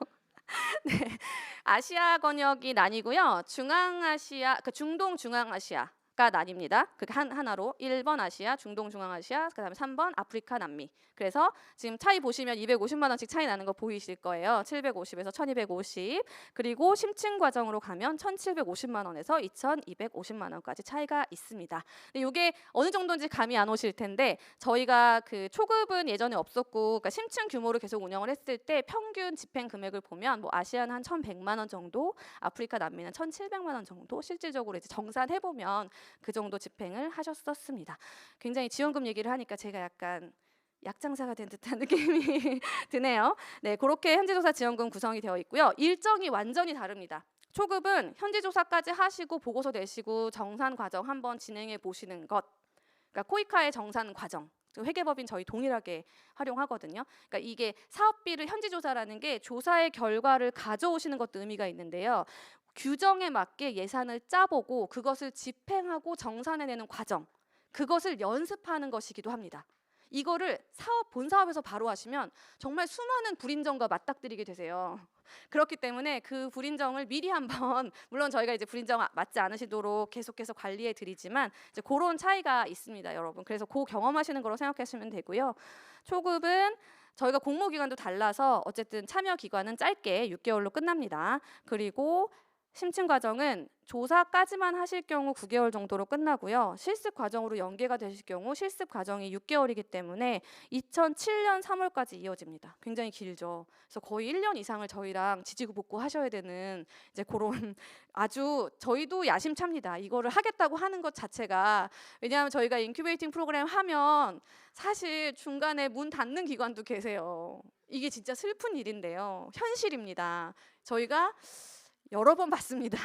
네, 아시아 권역이 나뉘고요. 중앙아시아, 중동 중앙아시아. 가 나뉩니다. 그게 하나로 1번 아시아, 중동 중앙아시아, 그다음에 3번 아프리카, 남미. 그래서 지금 차이 보시면 250만 원씩 차이 나는 거 보이실 거예요. 750에서 1250. 그리고 심층 과정으로 가면 1750만 원에서 2250만 원까지 차이가 있습니다. 근데 이게 어느 정도인지 감이 안 오실 텐데 저희가 그 초급은 예전에 없었고 그러니까 심층 규모를 계속 운영을 했을 때 평균 집행 금액을 보면 뭐 아시아는 한 1,100만 원 정도, 아프리카, 남미는 1,700만 원 정도 실질적으로 이제 정산해 보면 그 정도 집행을 하셨었습니다. 굉장히 지원금 얘기를 하니까 제가 약간 약장사가 된 듯한 느낌이 드네요. 네, 그렇게 현지조사 지원금 구성이 되어 있고요. 일정이 완전히 다릅니다. 초급은 현지조사까지 하시고 보고서 내시고 정산 과정 한번 진행해 보시는 것. 그러니까 코이카의 정산 과정. 회계법인 저희 동일하게 활용하거든요. 그러니까 이게 사업비를 현지조사라는 게 조사의 결과를 가져오시는 것도 의미가 있는데요. 규정에 맞게 예산을 짜보고 그것을 집행하고 정산해내는 과정, 그것을 연습하는 것이기도 합니다. 이거를 본 사업에서 바로 하시면 정말 수많은 불인정과 맞닥뜨리게 되세요. 그렇기 때문에 그 불인정을 미리 한번 물론 저희가 이제 불인정 맞지 않으시도록 계속해서 관리해 드리지만 이제 그런 차이가 있습니다, 여러분. 그래서 그 경험하시는 거로 생각하시면 되고요. 초급은 저희가 공모 기간도 달라서 어쨌든 참여 기간은 짧게 6개월로 끝납니다. 그리고 심층 과정은 조사까지만 하실 경우 9개월 정도로 끝나고요. 실습 과정으로 연계가 되실 경우 실습 과정이 6개월이기 때문에 2007년 3월까지 이어집니다. 굉장히 길죠. 그래서 거의 1년 이상을 저희랑 지지고볶고 하셔야 되는 이제 그런 아주 저희도 야심찹니다. 이거를 하겠다고 하는 것 자체가 왜냐하면 저희가 인큐베이팅 프로그램 하면 사실 중간에 문 닫는 기관도 계세요. 이게 진짜 슬픈 일인데요. 현실입니다. 저희가 여러 번 봤습니다.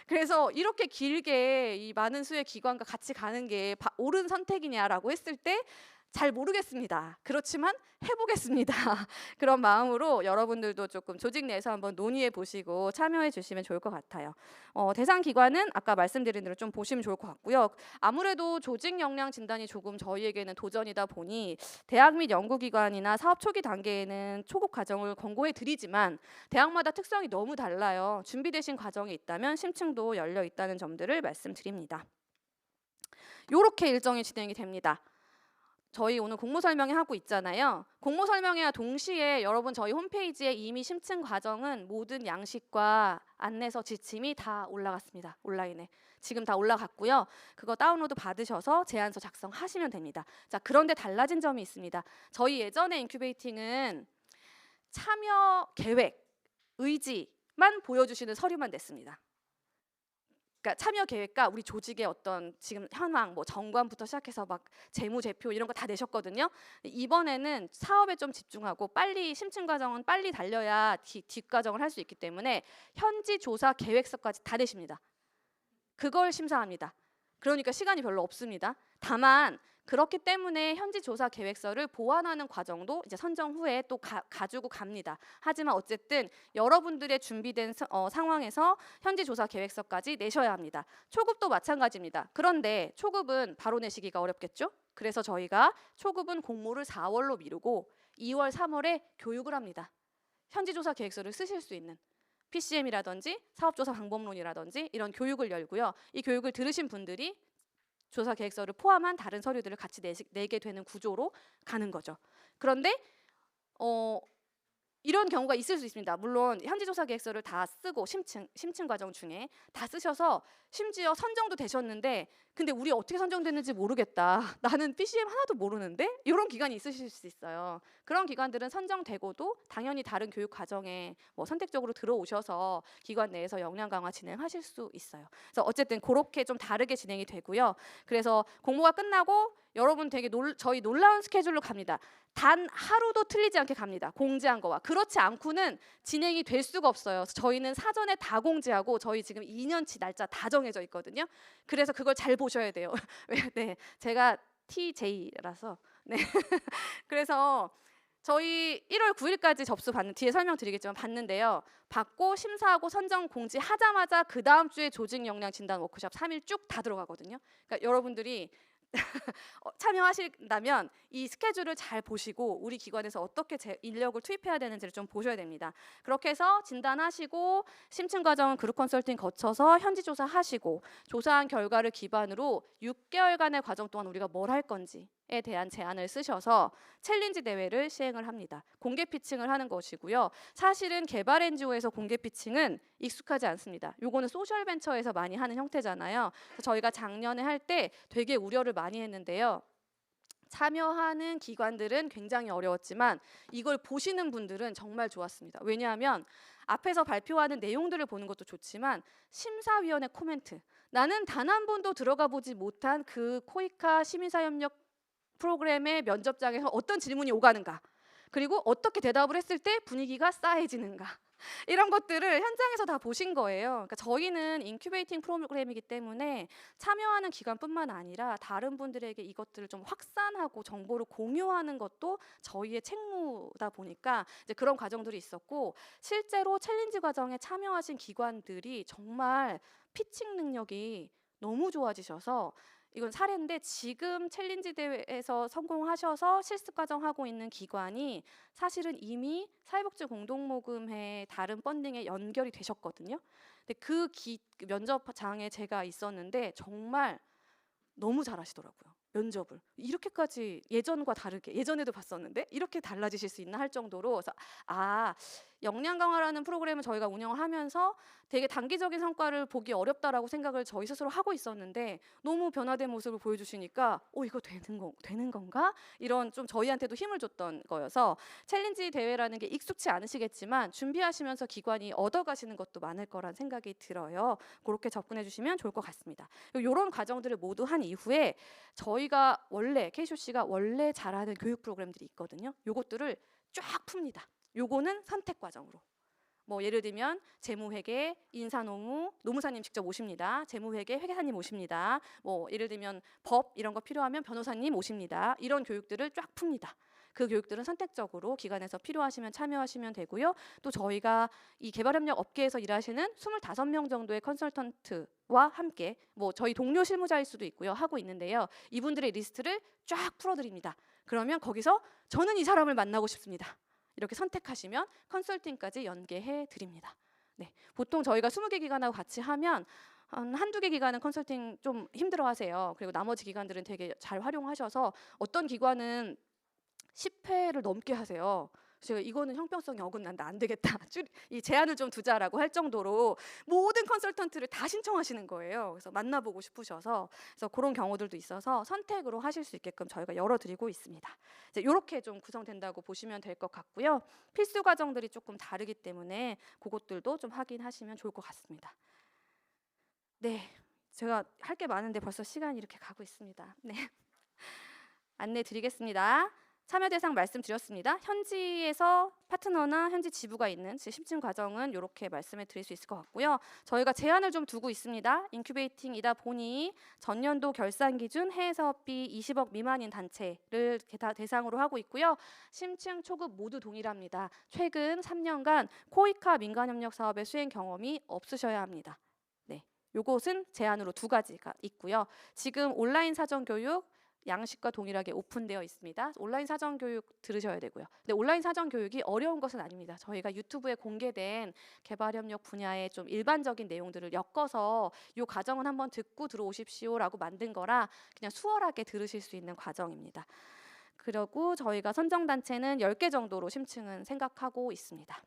그래서 이렇게 길게 이 많은 수의 기관과 같이 가는 게 옳은 선택이냐라고 했을 때 잘 모르겠습니다. 그렇지만 해보겠습니다. 그런 마음으로 여러분들도 조금 조직 내에서 한번 논의해 보시고 참여해 주시면 좋을 것 같아요. 대상 기관은 아까 말씀드린 대로 좀 보시면 좋을 것 같고요. 아무래도 조직 역량 진단이 조금 저희에게는 도전이다 보니 대학 및 연구기관이나 사업 초기 단계에는 초급 과정을 권고해 드리지만 대학마다 특성이 너무 달라요. 준비되신 과정이 있다면 심층도 열려 있다는 점들을 말씀드립니다. 이렇게 일정이 진행이 됩니다. 저희 오늘 공모 설명회 하고 있잖아요. 공모 설명회와 동시에 여러분 저희 홈페이지에 이미 심층 과정은 모든 양식과 안내서 지침이 다 올라갔습니다. 온라인에. 지금 다 올라갔고요. 그거 다운로드 받으셔서 제안서 작성하시면 됩니다. 자, 그런데 달라진 점이 있습니다. 저희 예전에 인큐베이팅은 참여 계획, 의지만 보여주시는 서류만 냈습니다. 그러니까 참여 계획과 우리 조직의 어떤 지금 현황, 뭐 정관부터 시작해서 막 재무제표 이런 거 다 내셨거든요. 이번에는 사업에 좀 집중하고 빨리 심층 과정은 빨리 달려야 뒷과정을 할 수 있기 때문에 현지 조사 계획서까지 다 내십니다. 그걸 심사합니다. 그러니까 시간이 별로 없습니다. 다만 그렇기 때문에 현지 조사 계획서를 보완하는 과정도 이제 선정 후에 또 가지고 갑니다. 하지만 어쨌든 여러분들의 준비된 상황에서 현지 조사 계획서까지 내셔야 합니다. 초급도 마찬가지입니다. 그런데 초급은 바로 내시기가 어렵겠죠? 그래서 저희가 초급은 공모를 4월로 미루고 2월, 3월에 교육을 합니다. 현지 조사 계획서를 쓰실 수 있는 PCM이라든지 사업조사 방법론이라든지 이런 교육을 열고요. 이 교육을 들으신 분들이 조사 계획서를 포함한 다른 서류들을 같이 내게 되는 구조로 가는 거죠. 그런데 이런 경우가 있을 수 있습니다. 물론 현지 조사 계획서를 다 쓰고 심층 과정 중에 다 쓰셔서 심지어 선정도 되셨는데 근데 우리 어떻게 선정됐는지 모르겠다. 나는 PCM 하나도 모르는데? 이런 기간이 있으실 수 있어요. 그런 기관들은 선정되고도 당연히 다른 교육 과정에 뭐 선택적으로 들어오셔서 기관 내에서 역량 강화 진행하실 수 있어요. 그래서 어쨌든 그렇게 좀 다르게 진행이 되고요. 그래서 공모가 끝나고 여러분 되게 저희 놀라운 스케줄로 갑니다. 단 하루도 틀리지 않게 갑니다. 공지한 거와. 그렇지 않고는 진행이 될 수가 없어요. 저희는 사전에 다 공지하고 저희 지금 2년치 날짜 다 정해져 있거든요. 그래서 그걸 잘 보셔야 돼요. 네, 제가 TJ라서 네. 그래서 저희 1월 9일까지 접수 받는 뒤에 설명드리겠지만 받는데요. 받고 심사하고 선정 공지하자마자 그 다음 주에 조직 역량 진단 워크숍 3일 쭉 다 들어가거든요. 그러니까 여러분들이 참여하신다면 이 스케줄을 잘 보시고 우리 기관에서 어떻게 인력을 투입해야 되는지를 좀 보셔야 됩니다. 그렇게 해서 진단하시고 심층 과정은 그룹 컨설팅 거쳐서 현지 조사하시고 조사한 결과를 기반으로 6개월간의 과정 동안 우리가 뭘 할 건지에 대한 제안을 쓰셔서 챌린지 대회를 시행을 합니다. 공개 피칭을 하는 것이고요. 사실은 개발 NGO에서 공개 피칭은 익숙하지 않습니다. 요거는 소셜 벤처에서 많이 하는 형태잖아요. 그래서 저희가 작년에 할 때 되게 우려를 많이 했는데요. 참여하는 기관들은 굉장히 어려웠지만 이걸 보시는 분들은 정말 좋았습니다. 왜냐하면 앞에서 발표하는 내용들을 보는 것도 좋지만 심사위원회 코멘트, 나는 단 한 번도 들어가 보지 못한 그 코이카 시민사협력 프로그램의 면접장에서 어떤 질문이 오가는가, 그리고 어떻게 대답을 했을 때 분위기가 싸해지는가, 이런 것들을 현장에서 다 보신 거예요. 그러니까 저희는 인큐베이팅 프로그램이기 때문에 참여하는 기관뿐만 아니라 다른 분들에게 이것들을 좀 확산하고 정보를 공유하는 것도 저희의 책무다 보니까 이제 그런 과정들이 있었고, 실제로 챌린지 과정에 참여하신 기관들이 정말 피칭 능력이 너무 좋아지셔서, 이건 사례인데 지금 챌린지 대회에서 성공하셔서 실습 과정 하고 있는 기관이 사실은 이미 사회복지 공동모금회 다른 펀딩에 연결이 되셨거든요. 근데 그 면접장에 제가 있었는데 정말 너무 잘하시더라고요. 면접을 이렇게까지 예전과 다르게, 예전에도 봤었는데 이렇게 달라지실 수 있나 할 정도로. 그래서 역량 강화라는 프로그램을 저희가 운영을 하면서 되게 단기적인 성과를 보기 어렵다라고 생각을 저희 스스로 하고 있었는데, 너무 변화된 모습을 보여주시니까 이거 되는 건가? 이런 좀 저희한테도 힘을 줬던 거여서, 챌린지 대회라는 게 익숙치 않으시겠지만 준비하시면서 기관이 얻어가시는 것도 많을 거란 생각이 들어요. 그렇게 접근해 주시면 좋을 것 같습니다. 이런 과정들을 모두 한 이후에 저희가 원래 KCOC가 원래 잘하는 교육 프로그램들이 있거든요. 요것들을 쫙 풉니다. 요거는 선택 과정으로. 뭐 예를 들면 재무회계, 인사노무, 노무사님 직접 오십니다. 재무회계, 회계사님 오십니다. 뭐 예를 들면 법 이런 거 필요하면 변호사님 오십니다. 이런 교육들을 쫙 풉니다. 그 교육들은 선택적으로 기관에서 필요하시면 참여하시면 되고요. 또 저희가 이 개발협력 업계에서 일하시는 25명 정도의 컨설턴트와 함께, 뭐 저희 동료 실무자일 수도 있고요, 하고 있는데요. 이분들의 리스트를 쫙 풀어드립니다. 그러면 거기서 저는 이 사람을 만나고 싶습니다. 이렇게 선택하시면 컨설팅까지 연계해 드립니다. 네, 보통 저희가 20개 기관하고 같이 하면 한두 개 기관은 컨설팅 좀 힘들어하세요. 그리고 나머지 기관들은 되게 잘 활용하셔서 어떤 기관은 10회를 넘게 하세요. 제가 이거는 형평성이 어긋난다, 안 되겠다, 이 제한을 좀 두자라고 할 정도로 모든 컨설턴트를 다 신청하시는 거예요. 그래서 만나보고 싶으셔서. 그래서 그런 경우들도 있어서 선택으로 하실 수 있게끔 저희가 열어드리고 있습니다. 이제 이렇게 좀 구성된다고 보시면 될 것 같고요. 필수 과정들이 조금 다르기 때문에 그것들도 좀 확인하시면 좋을 것 같습니다. 네, 제가 할 게 많은데 벌써 시간이 이렇게 가고 있습니다. 네, 안내 드리겠습니다. 참여 대상 말씀드렸습니다. 현지에서 파트너나 현지 지부가 있는 심층 과정은 이렇게 말씀을 드릴 수 있을 것 같고요. 저희가 제한을 좀 두고 있습니다. 인큐베이팅이다 보니 전년도 결산 기준 해외 사업비 20억 미만인 단체를 대상으로 하고 있고요. 심층 초급 모두 동일합니다. 최근 3년간 코이카 민간협력 사업의 수행 경험이 없으셔야 합니다. 네, 요것은 제한으로 2가지가 있고요. 지금 온라인 사전 교육 양식과 동일하게 오픈되어 있습니다. 온라인 사전 교육 들으셔야 되고요. 근데 온라인 사전 교육이 어려운 것은 아닙니다. 저희가 유튜브에 공개된 개발협력 분야의 좀 일반적인 내용들을 엮어서 이 과정은 한번 듣고 들어오십시오라고 만든 거라 그냥 수월하게 들으실 수 있는 과정입니다. 그리고 저희가 선정 단체는 10개 정도로 심층은 생각하고 있습니다.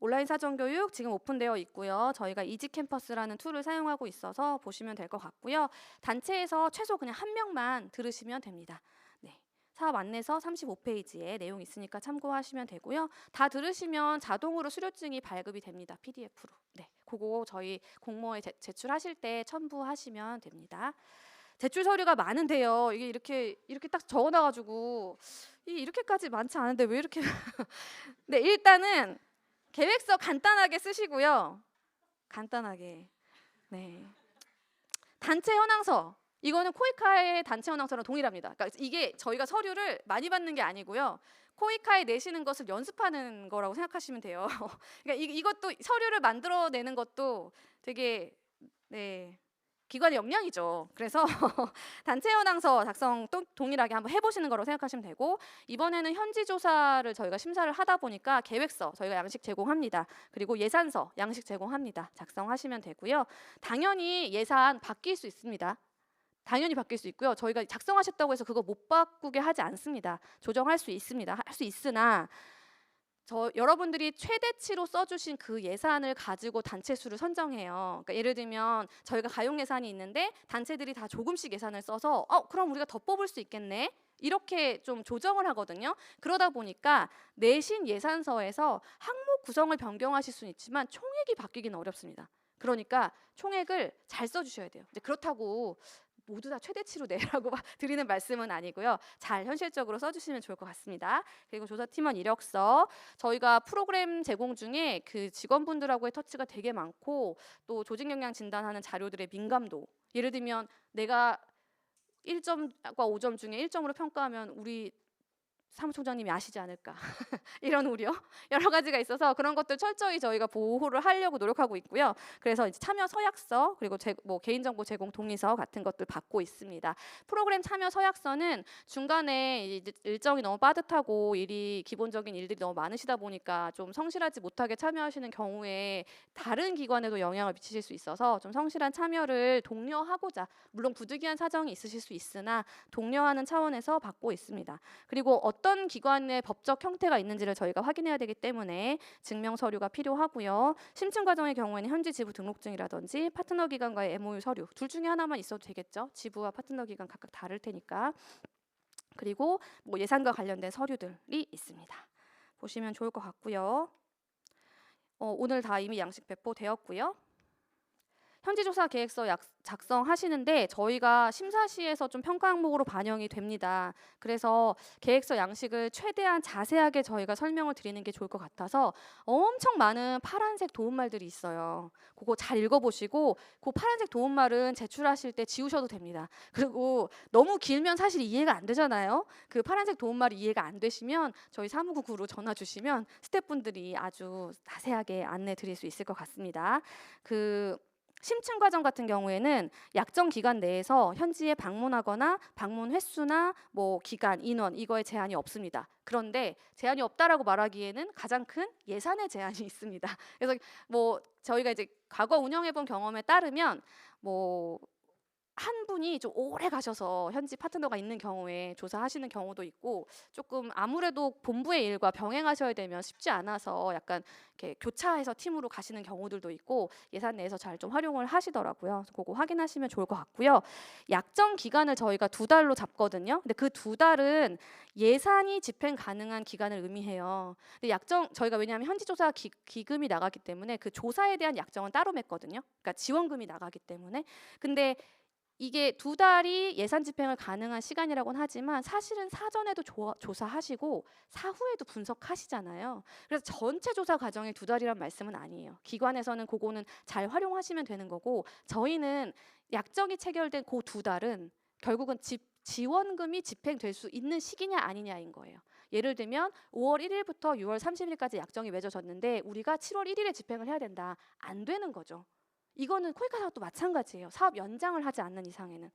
온라인 사전교육 지금 오픈되어 있고요. 저희가 이지캠퍼스라는 툴을 사용하고 있어서 보시면 될 것 같고요. 단체에서 최소 그냥 1명만 들으시면 됩니다. 네, 사업 안내서 35페이지에 내용 있으니까 참고하시면 되고요. 다 들으시면 자동으로 수료증이 발급이 됩니다. PDF로. 네, 그거 저희 공모에 제출하실 때 첨부하시면 됩니다. 제출 서류가 많은데요. 이게 이렇게 딱 적어놔가지고 이렇게까지 많지 않은데 왜 이렇게 네, 일단은 계획서 간단하게 쓰시고요. 간단하게. 네. 단체 현황서. 이거는 코이카의 단체 현황서랑 동일합니다. 그러니까 이게 저희가 서류를 많이 받는 게 아니고요. 코이카에 내시는 것을 연습하는 거라고 생각하시면 돼요. 그러니까 이것도 서류를 만들어내는 것도 되게 기관의 역량이죠. 그래서 단체 현황서 작성 동일하게 한번 해보시는 거라고 생각하시면 되고, 이번에는 현지 조사를 저희가 심사를 하다 보니까 계획서 저희가 양식 제공합니다. 그리고 예산서 양식 제공합니다. 작성하시면 되고요. 당연히 예산 바뀔 수 있습니다. 당연히 바뀔 수 있고요. 저희가 작성하셨다고 해서 그거 못 바꾸게 하지 않습니다. 조정할 수 있습니다. 할 수 있으나 여러분들이 최대치로 써주신 그 예산을 가지고 단체 수를 선정해요. 그러니까 예를 들면 저희가 가용 예산이 있는데 단체들이 다 조금씩 예산을 써서 그럼 우리가 더 뽑을 수 있겠네, 이렇게 좀 조정을 하거든요. 그러다 보니까 내신 예산서에서 항목 구성을 변경하실 수는 있지만 총액이 바뀌기는 어렵습니다. 그러니까 총액을 잘 써주셔야 돼요. 이제 그렇다고 모두 다 최대치로 내라고 드리는 말씀은 아니고요. 잘 현실적으로 써주시면 좋을 것 같습니다. 그리고 조사팀원 이력서, 저희가 프로그램 제공 중에 그 직원분들하고의 터치가 되게 많고 또 조직 역량 진단하는 자료들의 민감도, 예를 들면 내가 1점과 5점 중에 1점으로 평가하면 우리 사무총장님이 아시지 않을까 이런 우려 여러 가지가 있어서 그런 것들 철저히 저희가 보호를 하려고 노력하고 있고요. 그래서 이제 참여 서약서 그리고 뭐 개인정보 제공 동의서 같은 것들 받고 있습니다. 프로그램 참여 서약서는 중간에 이제 일정이 너무 빠듯하고 기본적인 일들이 너무 많으시다 보니까 좀 성실하지 못하게 참여하시는 경우에 다른 기관에도 영향을 미치실 수 있어서 좀 성실한 참여를 독려하고자, 물론 부득이한 사정이 있으실 수 있으나 독려하는 차원에서 받고 있습니다. 그리고 어떤 기관의 법적 형태가 있는지를 저희가 확인해야 되기 때문에 증명 서류가 필요하고요. 심층 과정의 경우에는 현지 지부 등록증이라든지 파트너 기관과의 MOU 서류 둘 중에 하나만 있어도 되겠죠. 지부와 파트너 기관 각각 다를 테니까. 그리고 뭐 예산과 관련된 서류들이 있습니다. 보시면 좋을 것 같고요. 오늘 다 이미 양식 배포되었고요. 현지조사 계획서 작성하시는데 저희가 심사시에서 좀 평가 항목으로 반영이 됩니다. 그래서 계획서 양식을 최대한 자세하게 저희가 설명을 드리는 게 좋을 것 같아서 엄청 많은 파란색 도움말들이 있어요. 그거 잘 읽어보시고 그 파란색 도움말은 제출하실 때 지우셔도 됩니다. 그리고 너무 길면 사실 이해가 안 되잖아요. 그 파란색 도움말이 이해가 안 되시면 저희 사무국으로 전화 주시면 스태프분들이 아주 자세하게 안내 드릴 수 있을 것 같습니다. 심층 과정 같은 경우에는 약정 기간 내에서 현지에 방문하거나 방문 횟수나 뭐 기간, 인원 이거에 제한이 없습니다. 그런데 제한이 없다라고 말하기에는 가장 큰 예산의 제한이 있습니다. 그래서 뭐 저희가 이제 과거 운영해본 경험에 따르면 뭐 한 분이 좀 오래 가셔서 현지 파트너가 있는 경우에 조사하시는 경우도 있고, 조금 아무래도 본부의 일과 병행하셔야 되면 쉽지 않아서 약간 이렇게 교차해서 팀으로 가시는 경우들도 있고 예산 내에서 잘 좀 활용을 하시더라고요. 그래서 그거 확인하시면 좋을 것 같고요. 약정 기간을 저희가 2달로 잡거든요. 근데 그 2달은 예산이 집행 가능한 기간을 의미해요. 근데 저희가 왜냐하면 현지조사 기금이 나가기 때문에 그 조사에 대한 약정은 따로 맺거든요. 그러니까 지원금이 나가기 때문에. 근데 이게 2달이 예산 집행을 가능한 시간이라고는 하지만 사실은 사전에도 조사하시고 사후에도 분석하시잖아요. 그래서 전체 조사 과정이 2달이란 말씀은 아니에요. 기관에서는 그거는 잘 활용하시면 되는 거고, 저희는 약정이 체결된 그 2달은 결국은 지원금이 집행될 수 있는 시기냐 아니냐인 거예요. 예를 들면 5월 1일부터 6월 30일까지 약정이 맺어졌는데 우리가 7월 1일에 집행을 해야 된다. 안 되는 거죠. 이거는 코이카 사업도 마찬가지예요. 사업 연장을 하지 않는 이상에는.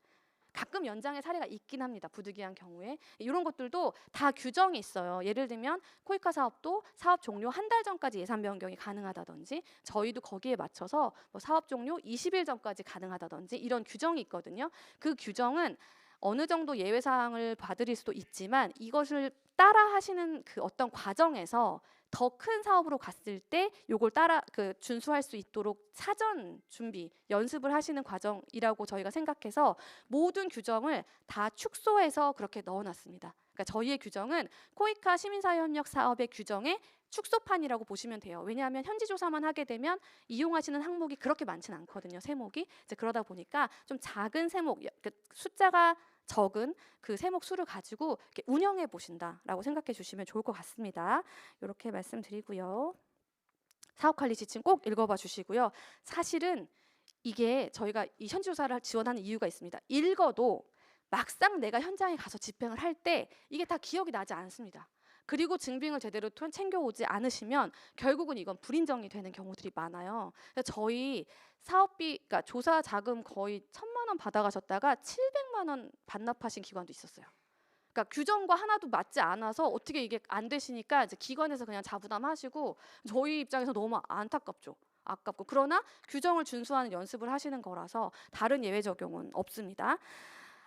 가끔 연장의 사례가 있긴 합니다. 부득이한 경우에. 이런 것들도 다 규정이 있어요. 예를 들면 코이카 사업도 사업 종료 한 달 전까지 예산 변경이 가능하다든지, 저희도 거기에 맞춰서 뭐 사업 종료 20일 전까지 가능하다든지 이런 규정이 있거든요. 그 규정은 어느 정도 예외 사항을 봐드릴 수도 있지만 이것을 따라 하시는 그 어떤 과정에서 더 큰 사업으로 갔을 때 요걸 준수할 수 있도록 사전 준비, 연습을 하시는 과정이라고 저희가 생각해서 모든 규정을 다 축소해서 그렇게 넣어놨습니다. 그러니까 저희의 규정은 코이카 시민사회협력 사업의 규정의 축소판이라고 보시면 돼요. 왜냐하면 현지 조사만 하게 되면 이용하시는 항목이 그렇게 많지는 않거든요. 세목이. 이제 그러다 보니까 좀 작은 세목, 숫자가 적은 그 세목 수를 가지고 이렇게 운영해 보신다라고 생각해 주시면 좋을 것 같습니다. 이렇게 말씀드리고요. 사업 관리 지침 꼭 읽어봐 주시고요. 사실은 이게 저희가 이 현지조사를 지원하는 이유가 있습니다. 읽어도 막상 내가 현장에 가서 집행을 할 때 이게 다 기억이 나지 않습니다. 그리고 증빙을 제대로 챙겨오지 않으시면 결국은 이건 불인정이 되는 경우들이 많아요. 그래서 저희 사업비, 그러니까 조사 자금 거의 1,000만 원 받아가셨다가 700만 원 반납하신 기관도 있었어요. 그러니까 규정과 하나도 맞지 않아서 어떻게 이게 안 되시니까 이제 기관에서 그냥 자부담하시고, 저희 입장에서 너무 안타깝죠. 아깝고. 그러나 규정을 준수하는 연습을 하시는 거라서 다른 예외 적용은 없습니다.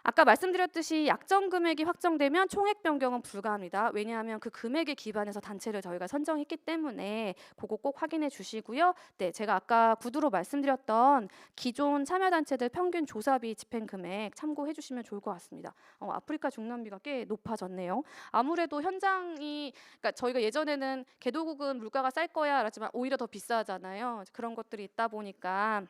아까 말씀드렸듯이 약정 금액이 확정되면 총액 변경은 불가합니다. 왜냐하면 그 금액에 기반해서 단체를 저희가 선정했기 때문에 그거 꼭 확인해 주시고요. 네, 제가 아까 구두로 말씀드렸던 기존 참여단체들 평균 조사비 집행 금액 참고해 주시면 좋을 것 같습니다. 아프리카 중남미가 꽤 높아졌네요. 아무래도 현장이, 그러니까 저희가 예전에는 개도국은 물가가 쌀 거야 그랬지만 오히려 더 비싸잖아요. 그런 것들이 있다 보니까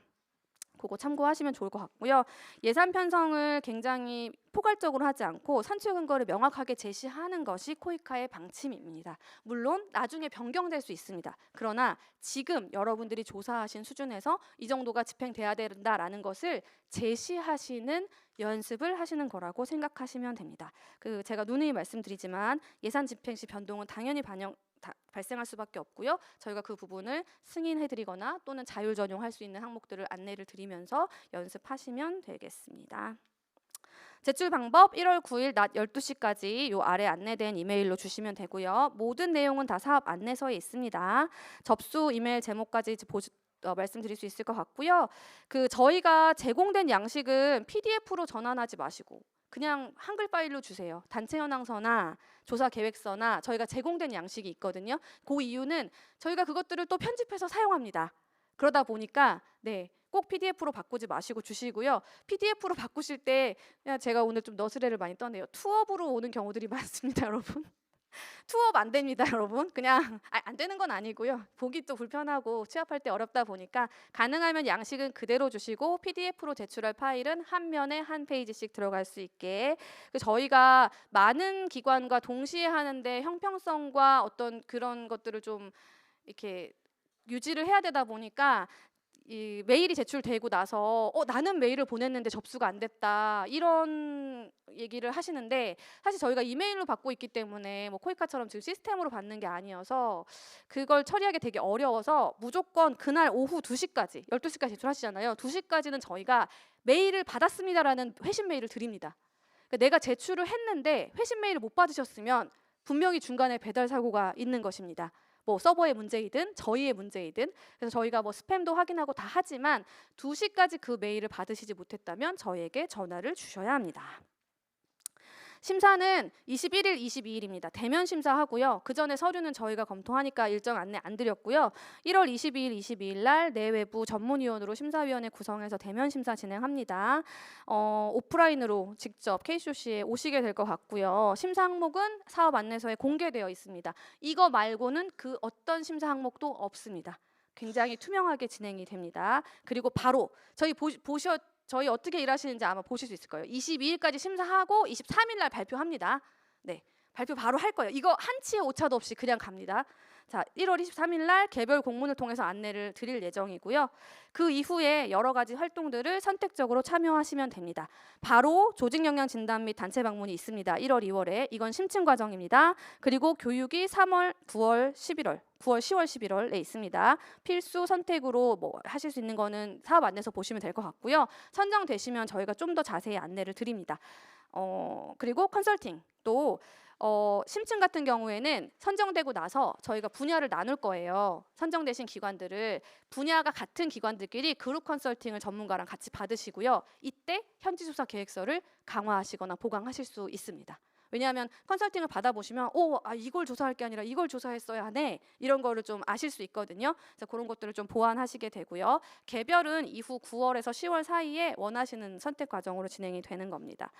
그거 참고하시면 좋을 것 같고요. 예산 편성을 굉장히 포괄적으로 하지 않고 산출 근거를 명확하게 제시하는 것이 코이카의 방침입니다. 물론 나중에 변경될 수 있습니다. 그러나 지금 여러분들이 조사하신 수준에서 이 정도가 집행돼야 된다라는 것을 제시하시는 연습을 하시는 거라고 생각하시면 됩니다. 제가 누누이 말씀드리지만 예산 집행 시 변동은 당연히 발생할 수밖에 없고요. 저희가 그 부분을 승인해드리거나 또는 자율 전용할 수 있는 항목들을 안내를 드리면서 연습하시면 되겠습니다. 제출 방법 1월 9일 낮 12시까지 요 아래 안내된 이메일로 주시면 되고요. 모든 내용은 다 사업 안내서에 있습니다. 접수 이메일 제목까지 말씀드릴 수 있을 것 같고요. 저희가 제공된 양식은 PDF로 전환하지 마시고 그냥 한글 파일로 주세요. 단체 현황서나 조사 계획서나 저희가 제공된 양식이 있거든요. 그 이유는 저희가 그것들을 또 편집해서 사용합니다. 그러다 보니까 꼭 PDF로 바꾸지 마시고 주시고요. PDF로 바꾸실 때 그냥 제가 오늘 좀 너스레를 많이 떠네요. 투업으로 오는 경우들이 많습니다, 여러분. 투업 안 됩니다, 여러분. 그냥 안 되는 건 아니고요. 보기 또 불편하고 취합할 때 어렵다 보니까 가능하면 양식은 그대로 주시고 PDF로 제출할 파일은 한 면에 한 페이지씩 들어갈 수 있게 저희가 많은 기관과 동시에 하는데 형평성과 어떤 그런 것들을 좀 이렇게 유지를 해야 되다 보니까 이 메일이 제출되고 나서 나는 메일을 보냈는데 접수가 안 됐다 이런 얘기를 하시는데 사실 저희가 이메일로 받고 있기 때문에 뭐 코이카처럼 지금 시스템으로 받는 게 아니어서 그걸 처리하기 되게 어려워서 무조건 그날 오후 2시까지 12시까지 제출하시잖아요. 2시까지는 저희가 메일을 받았습니다라는 회신 메일을 드립니다. 그러니까 내가 제출을 했는데 회신 메일을 못 받으셨으면 분명히 중간에 배달 사고가 있는 것입니다. 뭐 서버의 문제이든 저희의 문제이든 그래서 저희가 뭐 스팸도 확인하고 다 하지만 2시까지 그 메일을 받으시지 못했다면 저희에게 전화를 주셔야 합니다. 심사는 21일, 22일입니다. 대면 심사하고요. 그 전에 서류는 저희가 검토하니까 일정 안내 안 드렸고요. 1월 22일, 22일 날 내외부 전문위원으로 심사위원회 구성해서 대면 심사 진행합니다. 오프라인으로 직접 KCOC에 오시게 될 것 같고요. 심사 항목은 사업 안내서에 공개되어 있습니다. 이거 말고는 그 어떤 심사 항목도 없습니다. 굉장히 투명하게 진행이 됩니다. 그리고 바로 저희 어떻게 일하시는지 아마 보실 수 있을 거예요. 22일까지 심사하고 23일 날 발표합니다. 발표 바로 할 거예요. 이거 한치의 오차도 없이 그냥 갑니다. 자, 1월 23일 날 개별 공문을 통해서 안내를 드릴 예정이고요. 그 이후에 여러 가지 활동들을 선택적으로 참여하시면 됩니다. 바로 조직 역량 진단 및 단체 방문이 있습니다. 1월, 2월에 이건 심층 과정입니다. 그리고 교육이 3월, 9월, 11월 9월, 10월, 11월에 있습니다. 필수 선택으로 뭐 하실 수 있는 거는 사업 안내서 보시면 될 것 같고요. 선정되시면 저희가 좀 더 자세히 안내를 드립니다. 그리고 컨설팅도 심층 같은 경우에는 선정되고 나서 저희가 분야를 나눌 거예요. 선정되신 기관들을 분야가 같은 기관들끼리 그룹 컨설팅을 전문가랑 같이 받으시고요. 이때 현지조사 계획서를 강화하시거나 보강하실 수 있습니다. 왜냐하면 컨설팅을 받아보시면 이걸 조사할 게 아니라 이걸 조사했어야 하네 이런 거를 좀 아실 수 있거든요. 그래서 그런 것들을 좀 보완하시게 되고요. 개별은 이후 9월에서 10월 사이에 원하시는 선택 과정으로 진행이 되는 겁니다.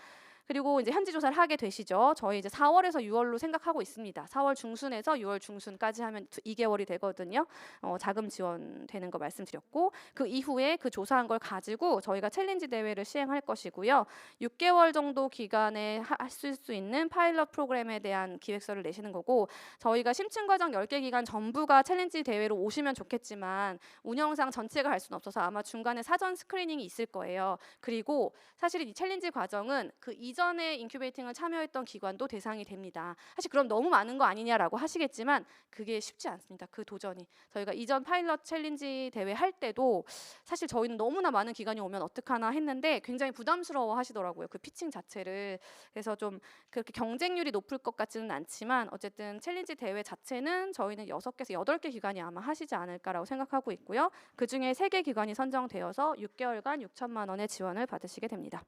그리고 이제 현지 조사를 하게 되시죠. 저희 이제 4월에서 6월로 생각하고 있습니다. 4월 중순에서 6월 중순까지 하면 2개월이 되거든요. 자금 지원되는 거 말씀드렸고 그 이후에 그 조사한 걸 가지고 저희가 챌린지 대회를 시행할 것이고요. 6개월 정도 기간에 하실 수 있는 파일럿 프로그램에 대한 기획서를 내시는 거고 저희가 심층 과정 10개 기간 전부가 챌린지 대회로 오시면 좋겠지만 운영상 전체가 갈 수는 없어서 아마 중간에 사전 스크리닝이 있을 거예요. 그리고 사실 이 챌린지 과정은 그 이전에 인큐베이팅을 참여했던 기관도 대상이 됩니다. 사실 그럼 너무 많은 거 아니냐라고 하시겠지만 그게 쉽지 않습니다. 그 도전이. 저희가 이전 파일럿 챌린지 대회 할 때도 사실 저희는 너무나 많은 기관이 오면 어떡하나 했는데 굉장히 부담스러워 하시더라고요. 그 피칭 자체를. 그래서 좀 그렇게 경쟁률이 높을 것 같지는 않지만 어쨌든 챌린지 대회 자체는 저희는 6개에서 8개 기관이 아마 하시지 않을까라고 생각하고 있고요. 그중에 3개 기관이 선정되어서 6개월간 6천만 원의 지원을 받으시게 됩니다.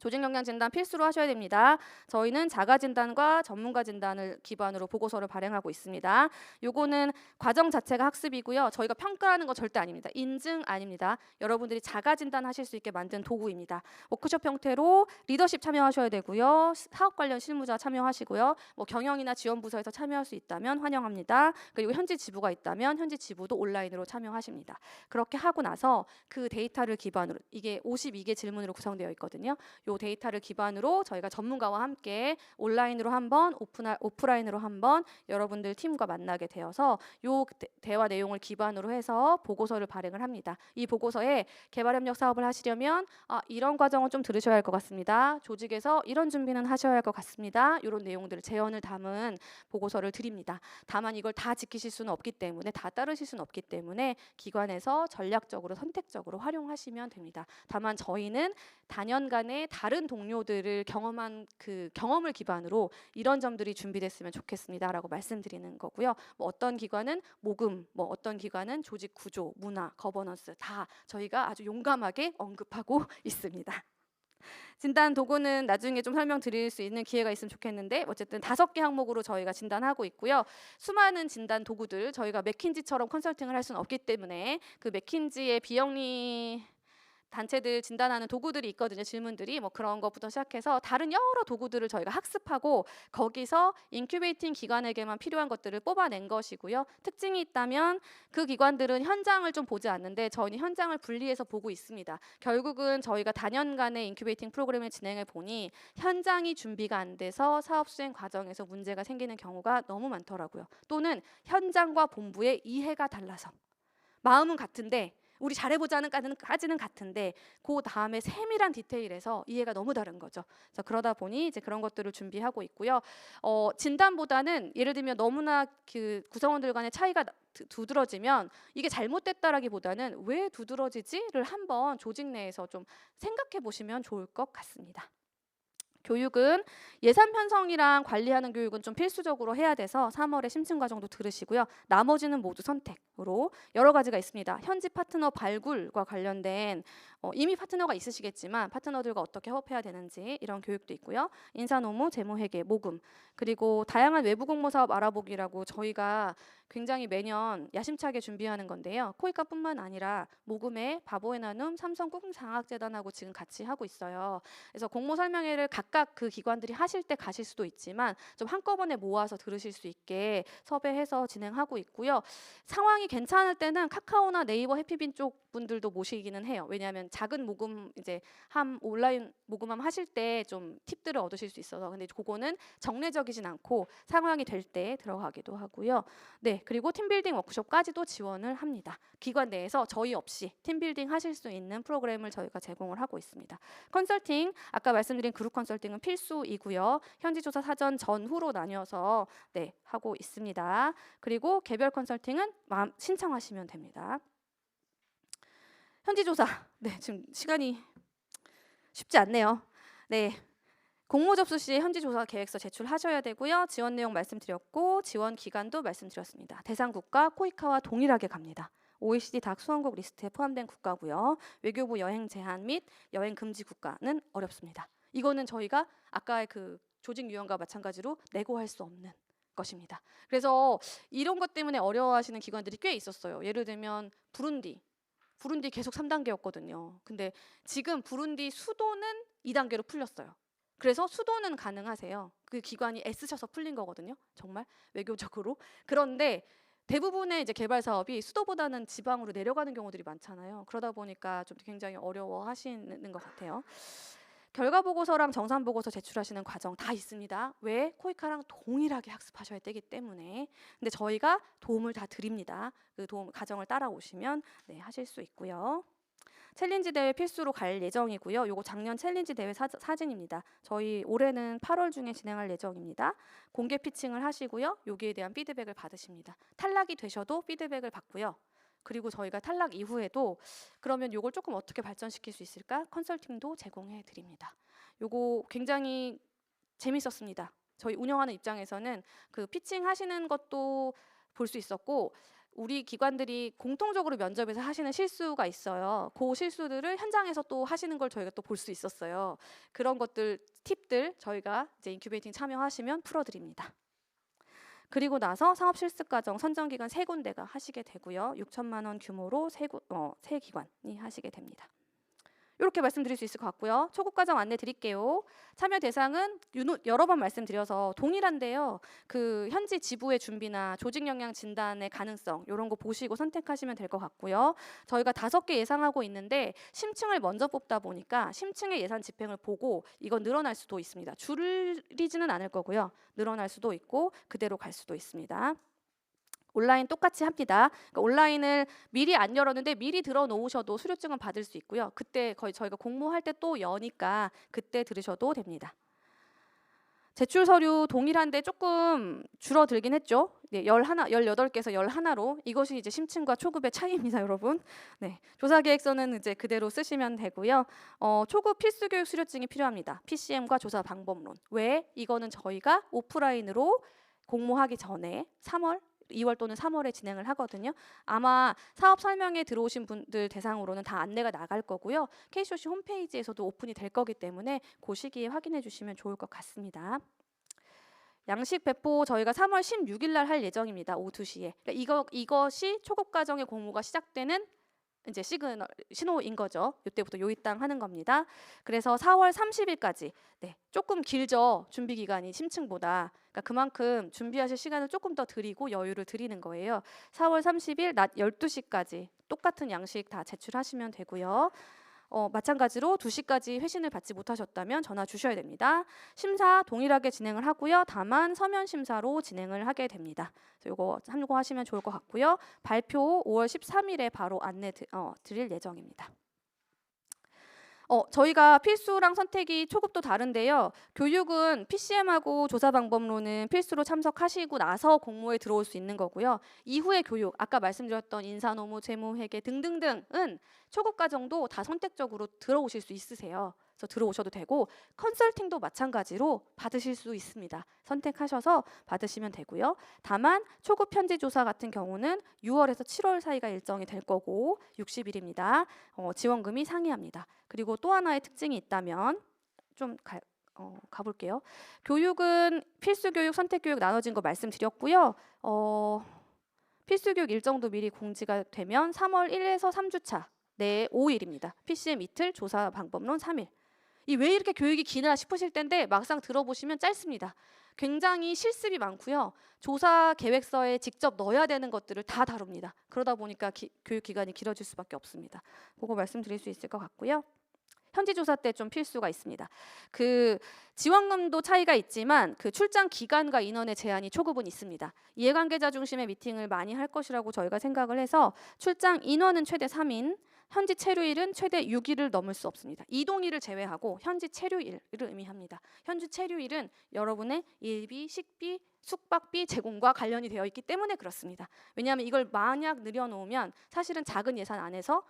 조직 역량 진단 필수로 하셔야 됩니다. 저희는 자가 진단과 전문가 진단을 기반으로 보고서를 발행하고 있습니다. 요거는 과정 자체가 학습이고요. 저희가 평가하는 거 절대 아닙니다. 인증 아닙니다. 여러분들이 자가 진단하실 수 있게 만든 도구입니다. 워크숍 형태로 리더십 참여하셔야 되고요. 사업 관련 실무자 참여하시고요. 뭐 경영이나 지원 부서에서 참여할 수 있다면 환영합니다. 그리고 현지 지부가 있다면 현지 지부도 온라인으로 참여하십니다. 그렇게 하고 나서 그 데이터를 기반으로 이게 52개 질문으로 구성되어 있거든요. 요 데이터를 기반으로 저희가 전문가와 함께 온라인으로 한번 오프라인으로 한번 여러분들 팀과 만나게 되어서 요 대화 내용을 기반으로 해서 보고서를 발행을 합니다. 이 보고서에 개발협력 사업을 하시려면 이런 과정은 좀 들으셔야 할 것 같습니다. 조직에서 이런 준비는 하셔야 할 것 같습니다. 이런 내용들을 제언을 담은 보고서를 드립니다. 다만 이걸 다 지키실 수는 없기 때문에 다 따르실 수는 없기 때문에 기관에서 전략적으로 선택적으로 활용하시면 됩니다. 다만 저희는 단연간의 다른 동료들을 경험한 그 경험을 기반으로 이런 점들이 준비됐으면 좋겠습니다라고 말씀드리는 거고요. 뭐 어떤 기관은 모금, 뭐 어떤 기관은 조직 구조, 문화, 거버넌스 다 저희가 아주 용감하게 언급하고 있습니다. 진단 도구는 나중에 좀 설명드릴 수 있는 기회가 있으면 좋겠는데 어쨌든 5개 항목으로 저희가 진단하고 있고요. 수많은 진단 도구들 저희가 맥킨지처럼 컨설팅을 할 수는 없기 때문에 그 맥킨지의 비영리 단체들 진단하는 도구들이 있거든요. 질문들이 뭐 그런 것부터 시작해서 다른 여러 도구들을 저희가 학습하고 거기서 인큐베이팅 기관에게만 필요한 것들을 뽑아낸 것이고요. 특징이 있다면 그 기관들은 현장을 좀 보지 않는데 저희는 현장을 분리해서 보고 있습니다. 결국은 저희가 다년간의 인큐베이팅 프로그램을 진행해 보니 현장이 준비가 안 돼서 사업 수행 과정에서 문제가 생기는 경우가 너무 많더라고요. 또는 현장과 본부의 이해가 달라서 마음은 같은데 우리 잘해보자는 까지는 같은데 그 다음에 세밀한 디테일에서 이해가 너무 다른 거죠. 그래서 그러다 보니 이제 그런 것들을 준비하고 있고요. 진단보다는 예를 들면 너무나 그 구성원들 간의 차이가 두드러지면 이게 잘못됐다라기보다는 왜 두드러지지를 한번 조직 내에서 좀 생각해 보시면 좋을 것 같습니다. 교육은 예산 편성이랑 관리하는 교육은 좀 필수적으로 해야 돼서 3월에 심층 과정도 들으시고요. 나머지는 모두 선택으로 여러 가지가 있습니다. 현지 파트너 발굴과 관련된 이미 파트너가 있으시겠지만 파트너들과 어떻게 협업해야 되는지 이런 교육도 있고요. 인사노무, 재무회계, 모금 그리고 다양한 외부 공모 사업 알아보기라고 저희가 굉장히 매년 야심차게 준비하는 건데요. 코이카뿐만 아니라 모금의 바보의 나눔, 삼성 꿈장학재단하고 지금 같이 하고 있어요. 그래서 공모 설명회를 각각 그 기관들이 하실 때 가실 수도 있지만 좀 한꺼번에 모아서 들으실 수 있게 섭외해서 진행하고 있고요. 상황이 괜찮을 때는 카카오나 네이버 해피빈 쪽 분들도 모시기는 해요. 왜냐하면 작은 모금 이제 온라인 모금함 하실 때 좀 팁들을 얻으실 수 있어서 근데 그거는 정례적이진 않고 상황이 될 때 들어가기도 하고요. 네, 그리고 팀빌딩 워크숍까지도 지원을 합니다. 기관 내에서 저희 없이 팀빌딩 하실 수 있는 프로그램을 저희가 제공을 하고 있습니다. 컨설팅, 아까 말씀드린 그룹 컨설팅은 필수이고요. 현지조사 사전 전후로 나뉘어서 네, 하고 있습니다. 그리고 개별 컨설팅은 신청하시면 됩니다. 현지조사, 네, 지금 시간이 쉽지 않네요. 네. 공모 접수 시 현지조사 계획서 제출하셔야 되고요. 지원 내용 말씀드렸고 지원 기간도 말씀드렸습니다. 대상 국가 코이카와 동일하게 갑니다. OECD 닥 수원국 리스트에 포함된 국가고요. 외교부 여행 제한 및 여행 금지 국가는 어렵습니다. 이거는 저희가 아까의 그 조직 유형과 마찬가지로 내고할 수 없는 것입니다. 그래서 이런 것 때문에 어려워하시는 기관들이 꽤 있었어요. 예를 들면 부룬디 계속 3단계였거든요. 근데 지금 부룬디 수도는 2단계로 풀렸어요. 그래서 수도는 가능하세요. 그 기관이 애쓰셔서 풀린 거거든요. 정말 외교적으로. 그런데 대부분의 이제 개발 사업이 수도보다는 지방으로 내려가는 경우들이 많잖아요. 그러다 보니까 좀 굉장히 어려워하시는 것 같아요. 결과 보고서랑 정산 보고서 제출하시는 과정 다 있습니다. 왜? 코이카랑 동일하게 학습하셔야 되기 때문에. 근데 저희가 도움을 다 드립니다. 그 도움 과정을 따라오시면 네, 하실 수 있고요. 챌린지 대회 필수로 갈 예정이고요. 요거 작년 챌린지 대회 사진입니다. 저희 올해는 8월 중에 진행할 예정입니다. 공개 피칭을 하시고요. 여기에 대한 피드백을 받으십니다. 탈락이 되셔도 피드백을 받고요. 그리고 저희가 탈락 이후에도 그러면 요걸 조금 어떻게 발전시킬 수 있을까? 컨설팅도 제공해 드립니다. 요거 굉장히 재밌었습니다. 저희 운영하는 입장에서는 그 피칭 하시는 것도 볼 수 있었고 우리 기관들이 공통적으로 면접에서 하시는 실수가 있어요. 그 실수들을 현장에서 또 하시는 걸 저희가 또 볼 수 있었어요. 그런 것들, 팁들 저희가 이제 인큐베이팅 참여하시면 풀어드립니다. 그리고 나서 사업 실습 과정 선정 기관 3군데가 하시게 되고요. 6천만 원 규모로 세 기관이 하시게 됩니다. 이렇게 말씀드릴 수 있을 것 같고요. 초급 과정 안내 드릴게요. 참여 대상은 여러 번 말씀드려서 동일한데요. 그 현지 지부의 준비나 조직 역량 진단의 가능성 이런 거 보시고 선택하시면 될 것 같고요. 저희가 5개 예상하고 있는데 심층을 먼저 뽑다 보니까 심층의 예산 집행을 보고 이건 늘어날 수도 있습니다. 줄이지는 않을 거고요. 늘어날 수도 있고 그대로 갈 수도 있습니다. 온라인 똑같이 합니다. 그러니까 온라인을 미리 안 열었는데 미리 들어 놓으셔도 수료증은 받을 수 있고요. 그때 거의 저희가 공모할 때 또 여니까 그때 들으셔도 됩니다. 제출 서류 동일한데 조금 줄어들긴 했죠. 네, 18개에서 11로 이것이 이제 심층과 초급의 차이입니다, 여러분. 네, 조사 계획서는 이제 그대로 쓰시면 되고요. 초급 필수 교육 수료증이 필요합니다. PCM과 조사 방법론. 왜? 이거는 저희가 오프라인으로 공모하기 전에 2월 또는 3월에 진행을 하거든요. 아마 사업 설명회 들어오신 분들 대상으로는 다 안내가 나갈 거고요. KCOC 홈페이지에서도 오픈이 될 거기 때문에 그 시기에 확인해 주시면 좋을 것 같습니다. 양식 배포 저희가 3월 16일 날 할 예정입니다. 오후 2시에. 그러니까 이것이 초급 과정의 공모가 시작되는 이제 시그널 신호인 거죠. 이때부터 요입당 하는 겁니다. 그래서 4월 30일까지 조금 길죠. 준비 기간이 심층보다. 그러니까 그만큼 준비하실 시간을 조금 더 드리고 여유를 드리는 거예요. 4월 30일 낮 12시까지 똑같은 양식 다 제출하시면 되고요. 마찬가지로 2시까지 회신을 받지 못하셨다면 전화 주셔야 됩니다. 심사 동일하게 진행을 하고요. 다만 서면 심사로 진행을 하게 됩니다. 이거 참고하시면 좋을 것 같고요. 발표 5월 13일에 바로 안내 드릴 예정입니다. 저희가 필수랑 선택이 초급도 다른데요. 교육은 PCM하고 조사 방법론은 필수로 참석하시고 나서 공모에 들어올 수 있는 거고요. 이후의 교육, 아까 말씀드렸던 인사노무, 재무회계 등등등은 초급 과정도 다 선택적으로 들어오실 수 있으세요. 그래서 들어오셔도 되고 컨설팅도 마찬가지로 받으실 수 있습니다. 선택하셔서 받으시면 되고요. 다만 초급 현지 조사 같은 경우는 6월에서 7월 사이가 일정이 될 거고 60일입니다. 지원금이 상이합니다. 그리고 또 하나의 특징이 있다면 좀 가볼게요. 교육은 필수 교육, 선택 교육 나눠진 거 말씀드렸고요. 필수 교육 일정도 미리 공지가 되면 3월 1에서 3주차 내 5일입니다. PCM 이틀, 조사 방법론 3일. 왜 이렇게 교육이 기나 싶으실 텐데 막상 들어보시면 짧습니다. 굉장히 실습이 많고요. 조사 계획서에 직접 넣어야 되는 것들을 다 다룹니다. 그러다 보니까 교육 기간이 길어질 수밖에 없습니다. 그거 말씀드릴 수 있을 것 같고요. 현지 조사 때 좀 필수가 있습니다. 그 지원금도 차이가 있지만 그 출장 기간과 인원의 제한이 초급은 있습니다. 이해관계자 중심의 미팅을 많이 할 것이라고 저희가 생각을 해서 출장 인원은 최대 3인, 현지 체류일은 최대 6일을 넘을 수 없습니다. 이동일을 제외하고 현지 체류일을 의미합니다. 현지 체류일은 여러분의 일비, 식비, 숙박비 제공과 관련이 되어 있기 때문에 그렇습니다. 왜냐하면 이걸 만약 늘려놓으면 사실은 작은 예산 안에서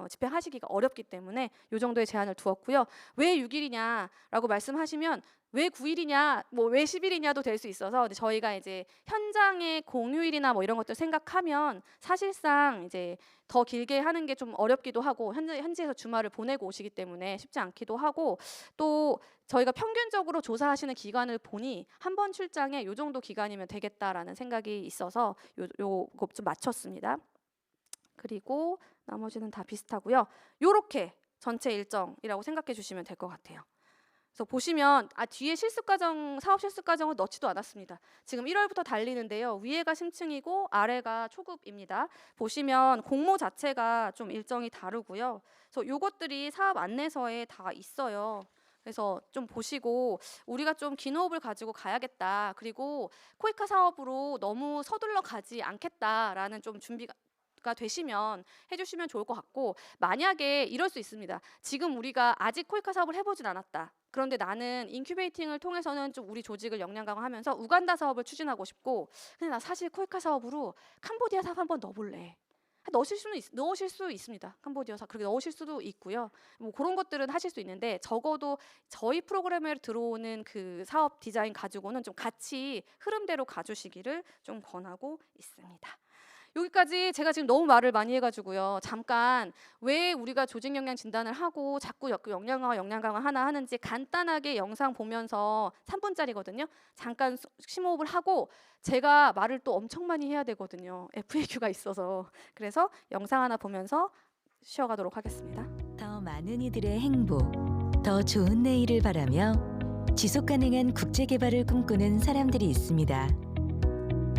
집행하시기가 어렵기 때문에 이 정도의 제한을 두었고요. 왜 6일이냐라고 말씀하시면 왜 9일이냐, 왜 10일이냐도 될 수 있어서 근데 저희가 이제 현장의 공휴일이나 이런 것들 생각하면 사실상 이제 더 길게 하는 게 좀 어렵기도 하고 현지에서 주말을 보내고 오시기 때문에 쉽지 않기도 하고 또 저희가 평균적으로 조사하시는 기간을 보니 한 번 출장에 이 정도 기간이면 되겠다라는 생각이 있어서 요거 좀 맞췄습니다. 그리고 나머지는 다 비슷하고요. 요렇게 전체 일정이라고 생각해 주시면 될 것 같아요. 그래서 보시면 뒤에 사업 실습 과정은 넣지도 않았습니다. 지금 1월부터 달리는데요. 위에가 심층이고 아래가 초급입니다. 보시면 공모 자체가 좀 일정이 다르고요. 그래서 요것들이 사업 안내서에 다 있어요. 그래서 좀 보시고 우리가 좀 긴 호흡을 가지고 가야겠다. 그리고 코이카 사업으로 너무 서둘러 가지 않겠다라는 좀 준비가 되시면 해주시면 좋을 것 같고 만약에 이럴 수 있습니다. 지금 우리가 아직 코이카 사업을 해보진 않았다. 그런데 나는 인큐베이팅을 통해서는 좀 우리 조직을 역량 강화하면서 우간다 사업을 추진하고 싶고 근데 나 사실 코이카 사업으로 캄보디아 사업 한번 넣어볼래. 넣으실 수 있습니다. 캄보디아 사업 그렇게 넣으실 수도 있고요. 그런 것들은 하실 수 있는데 적어도 저희 프로그램에 들어오는 그 사업 디자인 가지고는 좀 같이 흐름대로 가주시기를 좀 권하고 있습니다. 여기까지 제가 지금 너무 말을 많이 해가지고요. 잠깐 왜 우리가 조직 영양 진단을 하고 자꾸 영양 강화, 영양 강화 하나 하는지 간단하게 영상 보면서 3분짜리거든요. 잠깐 심호흡을 하고 제가 말을 또 엄청 많이 해야 되거든요. FAQ가 있어서. 그래서 영상 하나 보면서 쉬어가도록 하겠습니다.
더 많은 이들의 행복, 더 좋은 내일을 바라며 지속 가능한 국제 개발을 꿈꾸는 사람들이 있습니다.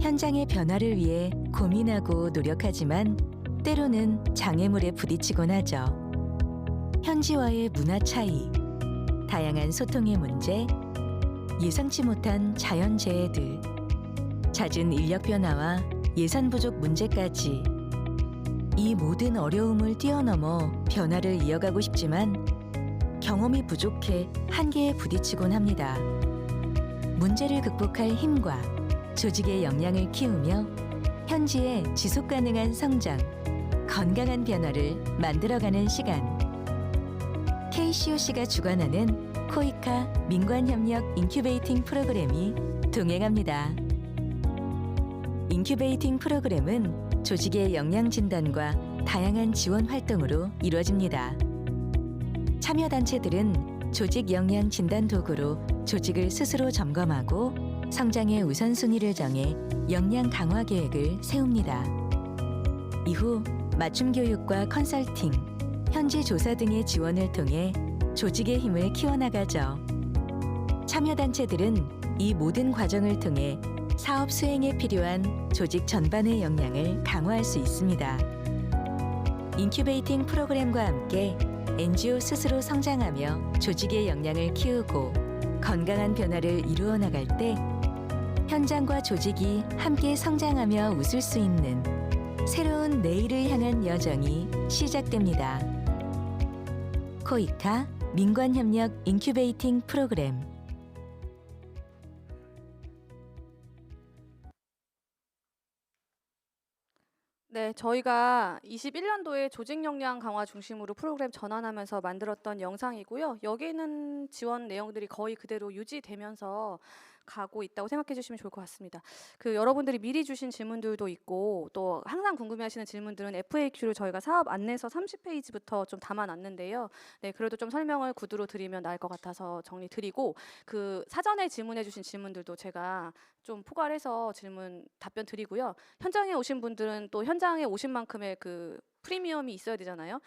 현장의 변화를 위해 고민하고 노력하지만 때로는 장애물에 부딪히곤 하죠. 현지와의 문화 차이, 다양한 소통의 문제, 예상치 못한 자연재해들, 잦은 인력 변화와 예산 부족 문제까지 이 모든 어려움을 뛰어넘어 변화를 이어가고 싶지만 경험이 부족해 한계에 부딪히곤 합니다. 문제를 극복할 힘과 조직의 역량을 키우며 현지의 지속 가능한 성장, 건강한 변화를 만들어가는 시간. KCOC가 주관하는 코이카 민관협력 인큐베이팅 프로그램이 동행합니다. 인큐베이팅 프로그램은 조직의 역량 진단과 다양한 지원 활동으로 이루어집니다. 참여단체들은 조직 역량 진단 도구로 조직을 스스로 점검하고 성장의 우선순위를 정해 역량 강화 계획을 세웁니다. 이후 맞춤 교육과 컨설팅, 현지 조사 등의 지원을 통해 조직의 힘을 키워나가죠. 참여단체들은 이 모든 과정을 통해 사업 수행에 필요한 조직 전반의 역량을 강화할 수 있습니다. 인큐베이팅 프로그램과 함께 NGO 스스로 성장하며 조직의 역량을 키우고 건강한 변화를 이루어 나갈 때 현장과 조직이 함께 성장하며 웃을 수 있는 새로운 내일을 향한 여정이 시작됩니다. 코이카 민관협력 인큐베이팅 프로그램.
네, 저희가 21년도에 조직 역량 강화 중심으로 프로그램 전환하면서 만들었던 영상이고요. 여기는 지원 내용들이 거의 그대로 유지되면서 가고 있다고 생각해 주시면 좋을 것 같습니다. 여러분들이 미리 주신 질문들도 있고 또 항상 궁금해하시는 질문들은 FAQ를 저희가 사업 안내서 30페이지부터 좀 담아놨는데요. 네, 그래도 좀 설명을 구두로 드리면 나을 것 같아서 정리 드리고 사전에 질문해 주신 질문들도 제가 좀 포괄해서 답변 드리고요. 현장에 오신 분들은 또 현장에 오신 만큼의 프리미엄이 있어야 되잖아요.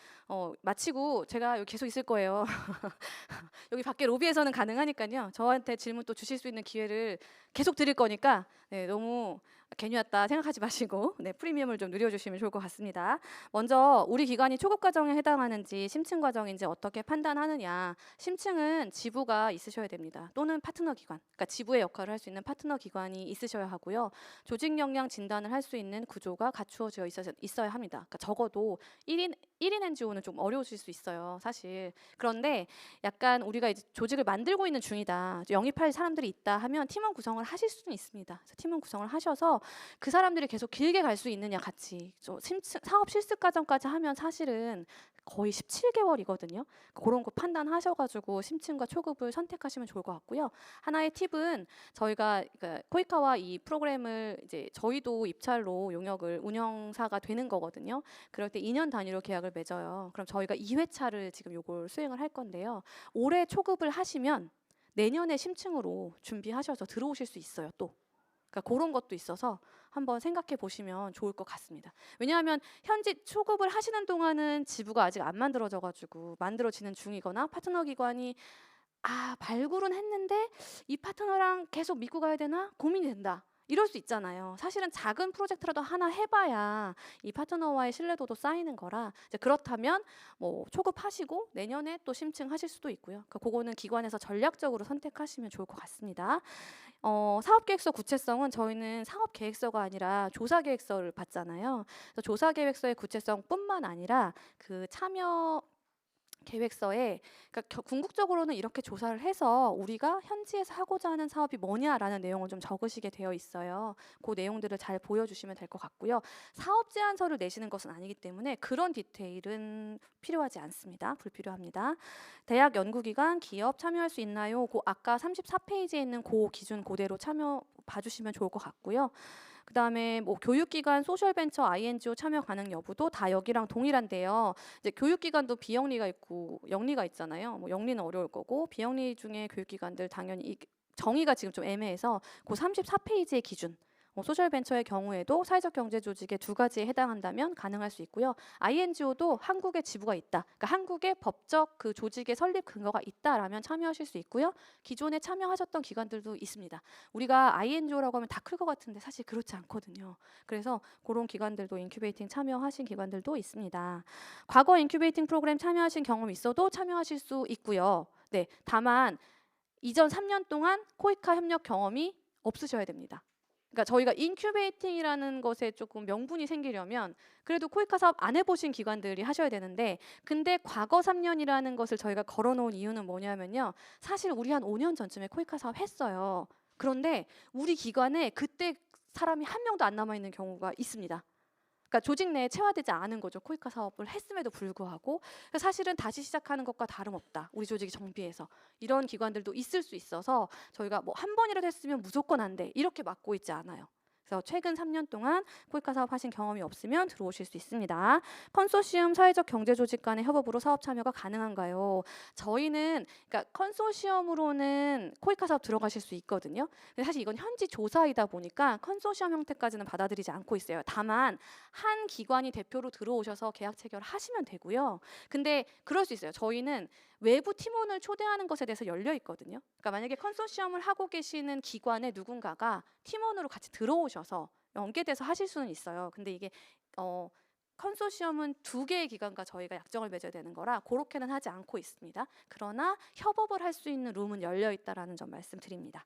마치고 제가 여기 계속 있을 거예요. 여기 밖에 로비에서는 가능하니까요. 저한테 질문 또 주실 수 있는 기회를 계속 드릴 거니까 네, 너무 괜히 왔다 생각하지 마시고 네, 프리미엄을 좀 누려주시면 좋을 것 같습니다. 먼저 우리 기관이 초급 과정에 해당하는지 심층 과정인지 어떻게 판단하느냐. 심층은 지부가 있으셔야 됩니다. 또는 파트너 기관, 그러니까 지부의 역할을 할 수 있는 파트너 기관이 있으셔야 하고요. 조직 역량 진단을 할 수 있는 구조가 갖추어져 있어야 합니다. 그러니까 적어도 1인 NGO는 좀 어려우실 수 있어요, 사실. 그런데 약간 우리가 이제 조직을 만들고 있는 중이다, 영입할 사람들이 있다 하면 팀원 구성을 하실 수는 있습니다. 그래서 팀원 구성을 하셔서 그 사람들이 계속 길게 갈 수 있느냐, 같이 사업 실습 과정까지 하면 사실은 거의 17개월이거든요. 그런 거 판단하셔가지고 심층과 초급을 선택하시면 좋을 것 같고요. 하나의 팁은 저희가 코이카와 이 프로그램을 이제 저희도 입찰로 용역을 운영사가 되는 거거든요. 그럴 때 2년 단위로 계약을 맺어요. 그럼 저희가 2회차를 지금 요걸 수행을 할 건데요. 올해 초급을 하시면 내년에 심층으로 준비하셔서 들어오실 수 있어요, 또. 그러니까 그런 것도 있어서 한번 생각해 보시면 좋을 것 같습니다. 왜냐하면 현재 초급을 하시는 동안은 지부가 아직 안 만들어져가지고 만들어지는 중이거나 파트너 기관이 발굴은 했는데 이 파트너랑 계속 믿고 가야 되나 고민이 된다, 이럴 수 있잖아요. 사실은 작은 프로젝트라도 하나 해봐야 이 파트너와의 신뢰도도 쌓이는 거라, 이제 그렇다면 뭐 초급하시고 내년에 또 심층하실 수도 있고요. 그거는 기관에서 전략적으로 선택하시면 좋을 것 같습니다. 사업계획서 구체성은 저희는 사업계획서가 아니라 조사계획서를 받잖아요. 그래서 조사계획서의 구체성뿐만 아니라 참여 계획서에, 그러니까 궁극적으로는 이렇게 조사를 해서 우리가 현지에서 하고자 하는 사업이 뭐냐라는 내용을 좀 적으시게 되어 있어요. 그 내용들을 잘 보여주시면 될 것 같고요. 사업 제안서를 내시는 것은 아니기 때문에 그런 디테일은 필요하지 않습니다. 불필요합니다. 대학, 연구기관, 기업 참여할 수 있나요? 아까 34페이지에 있는 기준 그대로 봐주시면 좋을 것 같고요. 그다음에 뭐 교육기관, 소셜벤처, INGO 참여 가능 여부도 다 여기랑 동일한데요. 이제 교육기관도 비영리가 있고 영리가 있잖아요. 뭐 영리는 어려울 거고 비영리 중에 교육기관들 당연히 정의가 지금 좀 애매해서 그 34페이지의 기준. 소셜벤처의 경우에도 사회적 경제 조직의 두 가지에 해당한다면 가능할 수 있고요. INGO도 한국에 지부가 있다. 그러니까 한국의 법적 그 조직의 설립 근거가 있다라면 참여하실 수 있고요. 기존에 참여하셨던 기관들도 있습니다. 우리가 INGO라고 하면 다 클 것 같은데 사실 그렇지 않거든요. 그래서 그런 기관들도 인큐베이팅 참여하신 기관들도 있습니다. 과거 인큐베이팅 프로그램 참여하신 경험 있어도 참여하실 수 있고요. 네, 다만 이전 3년 동안 코이카 협력 경험이 없으셔야 됩니다. 그러니까 저희가 인큐베이팅이라는 것에 조금 명분이 생기려면 그래도 코이카 사업 안 해보신 기관들이 하셔야 되는데 근데 과거 3년이라는 것을 저희가 걸어놓은 이유는 뭐냐면요. 사실 우리 한 5년 전쯤에 코이카 사업 했어요. 그런데 우리 기관에 그때 사람이 한 명도 안 남아있는 경우가 있습니다. 그러니까 조직 내에 체화되지 않은 거죠. 코이카 사업을 했음에도 불구하고 사실은 다시 시작하는 것과 다름없다. 우리 조직이 정비해서 이런 기관들도 있을 수 있어서 저희가 뭐 한 번이라도 했으면 무조건 안 돼. 이렇게 막고 있지 않아요. 그래서 최근 3년 동안 코이카 사업 하신 경험이 없으면 들어오실 수 있습니다. 컨소시엄 사회적 경제 조직 간의 협업으로 사업 참여가 가능한가요? 저희는 그러니까 컨소시엄으로는 코이카 사업 들어가실 수 있거든요. 근데 사실 이건 현지 조사이다 보니까 컨소시엄 형태까지는 받아들이지 않고 있어요. 다만 한 기관이 대표로 들어오셔서 계약 체결하시면 되고요. 근데 그럴 수 있어요. 저희는 외부 팀원을 초대하는 것에 대해서 열려 있거든요. 그러니까 만약에 컨소시엄을 하고 계시는 기관의 누군가가 팀원으로 같이 들어오셔서 연계돼서 하실 수는 있어요. 근데 이게 컨소시엄은 2개의 기관과 저희가 약정을 맺어야 되는 거라 그렇게는 하지 않고 있습니다. 그러나 협업을 할 수 있는 룸은 열려 있다라는 점 말씀드립니다.